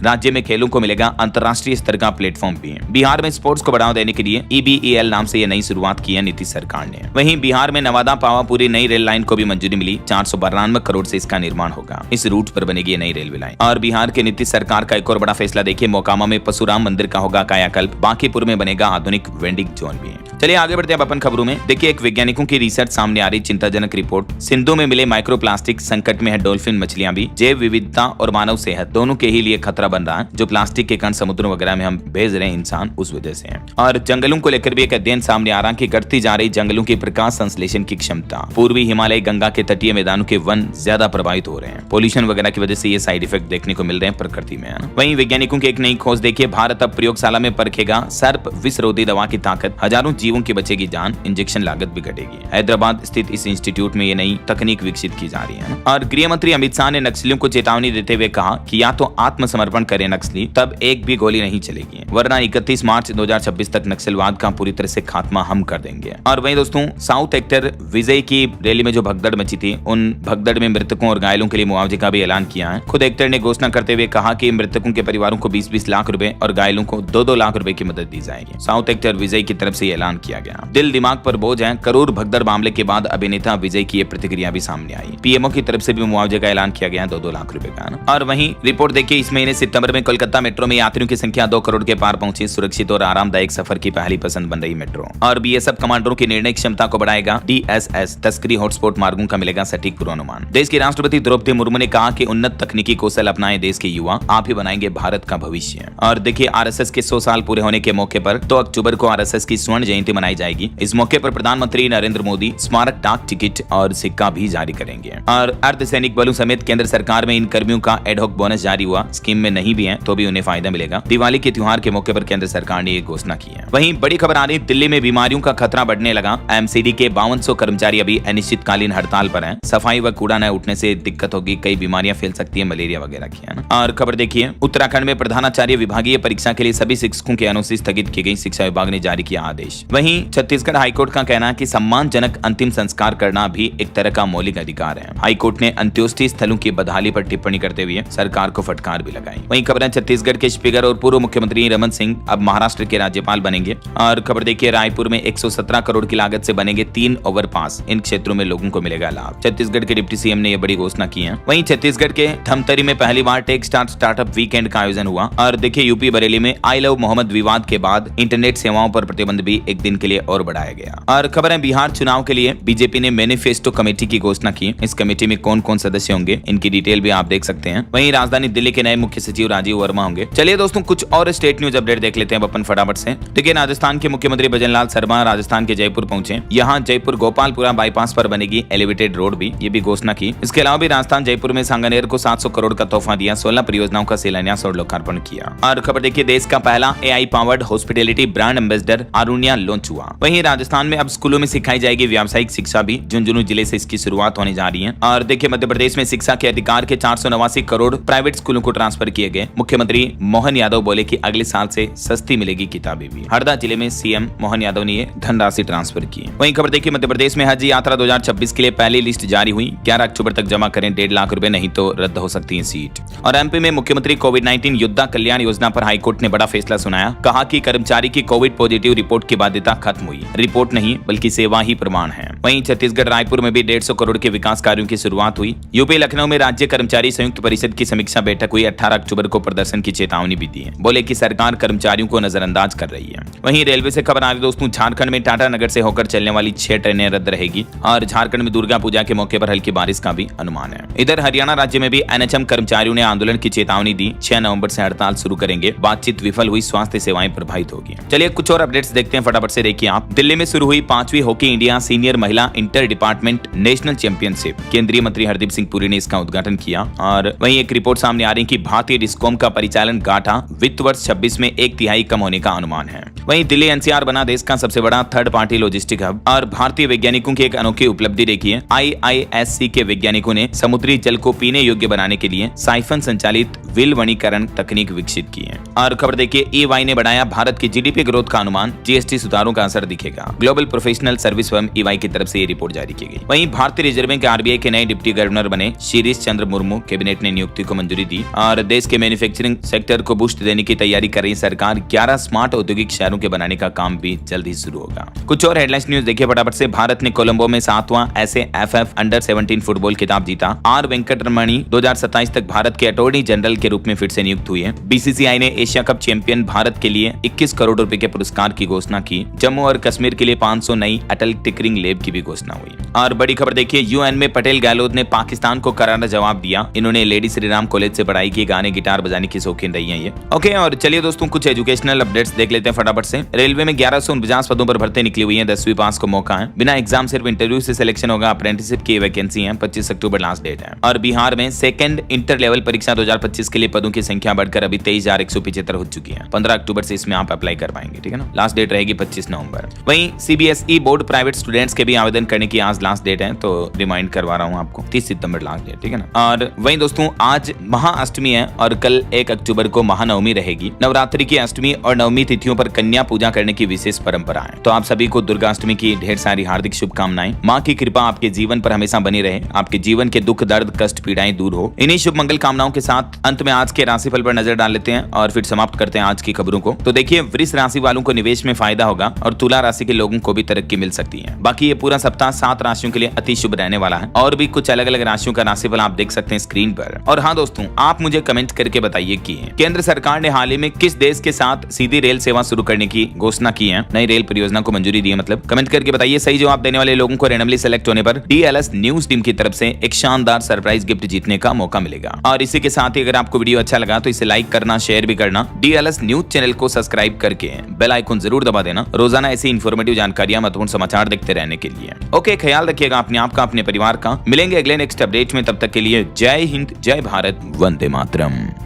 राज्य में खेलों को मिलेगा अंतर्राष्ट्रीय स्तर का प्लेटफॉर्म भी है। बिहार में स्पोर्ट्स को बढ़ावा देने के लिए EBEL नाम से यह नई शुरुआत की है नीतीश सरकार ने। वहीं बिहार में नवादा पावापुरी नई रेल लाइन को भी मंजूरी मिली, 492 करोड़ से इसका निर्माण होगा। इस रूट पर बनेगी ये नई रेलवे लाइन। और बिहार के नीतीश सरकार का एक और बड़ा फैसला देखिए, मोकामा में परशुराम मंदिर का होगा कायाकल्प, बांकीपुर में बनेगा आधुनिक वेंडिंग जोन भी। चलिए आगे बढ़ते हैं अपन खबरों में। देखिए एक वैज्ञानिकों की रिसर्च सामने आ रही, चिंताजनक रिपोर्ट। सिंधु में मिले माइक्रोप्लास्टिक, संकट में है डॉल्फिन मछलियां भी। जैव विविधता और मानव सेहत दोनों के ही लिए खतरा बन रहा है, जो प्लास्टिक के कण समुद्रों वगैरह में हम भेज रहे हैं इंसान, उस वजह से है। और जंगलों को लेकर भी एक अध्ययन सामने आ रहा है कि घटती जा रही जंगलों की प्रकाश संश्लेषण की क्षमता। पूर्वी हिमालय गंगा के तटीय मैदानों के वन ज्यादा प्रभावित हो रहे हैं, पोल्यूशन वगैरह की वजह से ये साइड इफेक्ट देखने को मिल रहे हैं प्रकृति में। वहीं वैज्ञानिकों की एक नई खोज देखिए, भारत अब प्रयोगशाला में परखेगा सर्प विषरोधी दवा की ताकत, हजारों जीवों की बचेगी जान, इंजेक्शन लागत भी घटेगी। हैदराबाद स्थित इस इंस्टीट्यूट में ये नई तकनीक विकसित की जा रही है। और गृह मंत्री अमित शाह ने नक्सलियों को चेतावनी देते हुए कहा कि या तो आत्मसमर्पण करें नक्सली, तब एक भी गोली नहीं चलेगी, वरना 31 मार्च 2026 तक नक्सलवाद का पूरी तरह से खात्मा हम कर देंगे। और वहीं दोस्तों साउथ एक्टर विजय की रैली में जो भगदड़ मची थी, उन भगदड़ में मृतकों और घायलों के लिए मुआवजे का भी ऐलान किया है। खुद एक्टर ने घोषणा करते हुए कहा कि मृतकों के परिवारों को 20-20 लाख रुपए और घायलों को 2-2 लाख रुपए की मदद दी जाएगी। साउथ एक्टर विजय की तरफ से ऐलान किया गया। दिल दिमाग पर बोझ है, करूर भगदड़ मामले के बाद अभिनेता विजय की प्रतिक्रिया भी सामने आई। पीएमओ की तरफ से भी मुआवजे का ऐलान किया गया, 2-2 लाख रुपए का। और वहीं रिपोर्ट देखिए, इस महीने सितंबर में कोलकाता मेट्रो में यात्रियों की संख्या 2 करोड़ के पार पहुंची। सुरक्षित और आरामदायक सफर की पहली पसंद बन रही मेट्रो। और BSF कमांडरों की निर्णय क्षमता को बढ़ाएगा DSS, तस्करी हॉटस्पॉट मार्गों का मिलेगा सटीक पूर्वानुमान। देश की राष्ट्रपति द्रौपदी मुर्मू ने कहा कि उन्नत तकनीकी कौशल अपनाए देश के युवा, आप ही बनाएंगे भारत का भविष्य। और देखिए RSS के 100 साल पूरे होने के मौके पर 2 अक्टूबर को RSS की स्वर्ण जयंती मनाई जाएगी। इस मौके पर प्रधानमंत्री नरेंद्र मोदी स्मारक डाक टिकट और सिक्का भी जारी करेंगे। और अर्धसैनिक बलों समेत केंद्र सरकार में इन कर्मियों का एडहॉक बोनस जारी हुआ। स्कीम में नहीं भी है तो भी उन्हें फायदा मिलेगा। दिवाली के त्योहार के मौके पर केंद्र सरकार ने ये घोषणा की है। वहीं बड़ी खबर आ रही, दिल्ली में बीमारियों का खतरा बढ़ने लगा। MCD के 5200 कर्मचारी अभी अनिश्चितकालीन हड़ताल पर हैं। सफाई व कूड़ा न उठने से दिक्कत होगी, कई बीमारियां फैल सकती है, मलेरिया वगैरह की, है ना। और खबर देखिए, उत्तराखंड में प्रधानाचार्य विभागीय परीक्षा के लिए सभी शिक्षकों की अनुसूची स्थगित की गई, शिक्षा विभाग ने जारी किया आदेश। वहीं छत्तीसगढ़ हाईकोर्ट का कहना है कि सम्मानजनक अंतिम संस्कार करना भी एक तरह का मौलिक अधिकार है। हाईकोर्ट ने अंत्योष्टि स्थलों की बदहाली पर टिप्पणी करते हुए सरकार को फटकार भी लगाई। वहीं खबर छत्तीसगढ़ के स्पीकर और पूर्व मुख्यमंत्री रमन सिंह अब महाराष्ट्र के राज्यपाल बनेंगे। और खबर देखिए, रायपुर में 117 करोड़ की लागत से बनेंगे 3 ओवरपास, इन क्षेत्रों में लोगों को मिलेगा लाभ। छत्तीसगढ़ के डिप्टी सीएम ने यह बड़ी घोषणा की है। वहीं छत्तीसगढ़ के धमतरी में पहली बार टेक स्टार्टअप वीकेंड का आयोजन हुआ। और देखिए यूपी बरेली में आई लव मोहम्मद विवाद के बाद इंटरनेट सेवाओं पर प्रतिबंध भी एक दिन के लिए और बढ़ाया गया। और खबर है, बिहार चुनाव के लिए बीजेपी ने मैनिफेस्टो कमेटी की घोषणा की। इस कमेटी में कौन कौन सदस्य होंगे, इनकी डिटेल भी आप देख सकते हैं। वहीं राजधानी दिल्ली के नए मुख्य सचिव राजीव वर्मा होंगे। चलिए दोस्तों कुछ और स्टेट न्यूज अपडेट देख लेते हैं अपन फटाफट से। देखिए राजस्थान के मुख्यमंत्री भजनलाल शर्मा राजस्थान के जयपुर पहुंचे। यहाँ जयपुर गोपालपुरा बाईपास पर बनेगी एलिवेटेड रोड भी, ये भी घोषणा की। इसके अलावा भी राजस्थान जयपुर में सांगानेर को 700 करोड़ का तोहफा दिया, 16 परियोजनाओं का शिलान्यास और लोकार्पण किया। और खबर देखिए, देश का पहला AI powered hospitality brand ambassador Arunya launch हुआ। वहीं राजस्थान में अब स्कूलों में सिखाई जाएगी व्यावसायिक शिक्षा भी, झुंझुनू जिले से इसकी शुरुआत होने जा रही है। और देखिए मध्य प्रदेश में शिक्षा के अधिकार के 489 करोड़ प्राइवेट स्कूलों को ट्रांसफर किए गए। मुख्यमंत्री मोहन यादव बोले कि अगले साल से सस्ती मिलेगी किताबें भी। हरदा जिले में सीएम मोहन यादव ने ये धनराशि ट्रांसफर की। वहीं खबर देखिए, मध्य प्रदेश में हज यात्रा 2026 के लिए पहली लिस्ट जारी हुई। 11 अक्टूबर तक जमा करें 1.5 लाख रुपए, नहीं तो रद्द हो सकती है सीट। और MP में मुख्यमंत्री कोविड-19 योद्धा कल्याण योजना पर हाईकोर्ट ने बड़ा फैसला सुनाया। कहा कि कर्मचारी की कोविड पॉजिटिव रिपोर्ट के बाद अनिश्चितता खत्म हुई। रिपोर्ट नहीं बल्कि सेवा ही प्रमाण है। वहीं छत्तीसगढ़ रायपुर में भी 150 करोड़ के विकास कार्यों की शुरुआत हुई। यूपी लखनऊ में राज्य कर्मचारी संयुक्त परिषद की समीक्षा बैठक हुई। 18 अक्टूबर को प्रदर्शन की चेतावनी भी दी है। बोले कि सरकार कर्मचारियों को नजरअंदाज कर रही है। वहीं रेलवे से खबर आ रही दोस्तों, झारखंड में टाटा नगर से होकर चलने वाली 6 ट्रेनें रद्द रहेगी और झारखंड में दुर्गा पूजा के मौके पर हल्की बारिश का भी अनुमान है। इधर हरियाणा राज्य में भी एनएचएम कर्मचारियों ने आंदोलन की चेतावनी दी। 6 नवंबर से हड़ताल शुरू करेंगे। बातचीत विफल हुई, स्वास्थ्य सेवाएं प्रभावित होगी। चलिए कुछ और अपडेट्स देखते हैं फटाफट से। देखिए आप, दिल्ली में शुरू हुई 5वीं हॉकी इंडिया सीनियर महिला इंटर डिपार्टमेंट नेशनल चैंपियनशिप। केंद्रीय मंत्री हरदीप सिंह पुरी ने इसका उद्घाटन किया। और वहीं एक रिपोर्ट सामने आ रही है कि भारतीय डिस्कॉम का परिचालन घाटा वित्त वर्ष 26 में 1/3 कम होने का अनुमान है। वहीं दिल्ली एनसीआर बना देश का सबसे बड़ा थर्ड पार्टी लॉजिस्टिक हब और भारतीय वैज्ञानिकों की एक अनोखी उपलब्धि देखी है। IISc के वैज्ञानिकों ने समुद्री जल को पीने योग्य बनाने के लिए साइफन संचालित विल वनीकरण तकनीक विकसित की है। और खबर देखिए, EY ने बढ़ाया भारत की जीडीपी ग्रोथ का अनुमान। जीएसटी सुधारों का असर दिखेगा। Global professional service firm EY की तरफ से ये रिपोर्ट जारी की गई। वहीं भारतीय रिजर्व बैंक RBI के नए डिप्टी गवर्नर बने शीरीष चंद्र मुर्मू। कैबिनेट ने नियुक्ति को मंजूरी दी और देश के मैन्युफैक्चरिंग सेक्टर को बूस्ट देने की तैयारी कर रही सरकार। 11 स्मार्ट औद्योगिक शहरों के बनाने का काम भी जल्द ही शुरू होगा। कुछ और हेडलाइंस न्यूज देखिए फटाफट से। भारत ने कोलंबो में 7वां SAFF अंडर 17 फुटबॉल खिताब जीता। R वेंकटरमणी 2027 तक भारत के अटॉर्नी जनरल के रूप में फिर से नियुक्त हुए हैं। BCCI ने एशिया कप चैंपियन भारत के लिए 21 करोड़ रुपए के पुरस्कार की घोषणा की। जम्मू और कश्मीर के लिए 500 नई अटल टिकरिंग लैब की भी घोषणा हुई। और बड़ी खबर देखिए, UN में पटेल गहलोत ने पाकिस्तान को करारा जवाब दिया। इन्होंने लेडी श्री राम कॉलेज से पढ़ाई की। गाने गिटार बजाने की शौकीन रही है ये। ओके, और चलिए दोस्तों कुछ एजुकेशनल अपडेट्स देख लेते हैं फटाफट से। रेलवे में 1149 पदों पर भर्ती निकली हुई है। 10वीं पास को मौका है। बिना एग्जाम सिर्फ इंटरव्यू से सिलेक्शन होगा। अप्रेंटिसशिप की वैकेंसी है। 25 अक्टूबर लास्ट डेट है। और बिहार में सेकंड इंटर लेवल परीक्षा 2025 के लिए पदों की संख्या बढ़कर अभी 23,175 हो चुकी है। 15 अक्टूबर से इसमें आप अप्लाई कर पाएंगे, ठीक है ना। लास्ट डेट रहेगी 25 नवंबर। वहीं CBSE बोर्ड प्राइवेट स्टूडेंट्स के भी आवेदन करने की आज लास्ट डेट है, तो रिमाइंड करवा रहा हूँ आपको। 30 सितंबर लास्ट डेट, ठीक है ना। और वहीं दोस्तों आज महाअष्टमी है और कल 1 अक्टूबर को महानवमी रहेगी। नवरात्रि की अष्टमी और नवमी तिथियों पर कन्या पूजा करने की विशेष परंपरा है। तो आप सभी को दुर्गाष्टमी की ढेर सारी हार्दिक शुभकामनाएं। माँ की कृपा आपके जीवन पर हमेशा बनी रहे। आपके जीवन के दुख दर्द कष्ट पीड़ाएं दूर हो। इन्हीं शुभ मंगल कामनाओं के साथ अंत में आज के राशिफल पर नजर डाल लेते हैं और फिर समाप्त करते हैं आज की खबरों को। तो देखिए, वृष राशि वालों को निवेश में फायदा होगा और तुला राशि के लोगों को भी तरक्की मिल सकती है। बाकी ये पूरा सप्ताह 7 राशियों के लिए अति शुभ रहने वाला है। और भी कुछ अलग अलग राशियों का राशिफल आप देख सकते हैं स्क्रीन पर। और हाँ दोस्तों, आप मुझे कमेंट करके बताइए कि केंद्र सरकार ने हाल ही में किस देश के साथ सीधी रेल सेवा शुरू करने की घोषणा की है। नई रेल परियोजना को मंजूरी दी है, मतलब कमेंट करके बताइए। सही जवाब देने वाले लोगों को रैंडमली सेलेक्ट होने पर DLS न्यूज टीम की तरफ से एक शानदार सरप्राइज गिफ्ट जीतने का मौका मिलेगा। और इसी के साथ ही अगर आपको वीडियो अच्छा लगा तो इसे लाइक करना, शेयर भी करना। DLS न्यूज चैनल को सब्सक्राइब करके बेल आइकन जरूर दबा देना, रोजाना ऐसी इंफॉर्मेटिव जानकारियां, महत्वपूर्ण समाचार देखते रहने के लिए। ओके, ख्याल रखिएगा अपने आप का, अपने परिवार का। मिलेंगे अगले नेक्स्ट अपडेट में, तब तक के लिए जय हिंद, जय भारत, वंदे मातरम।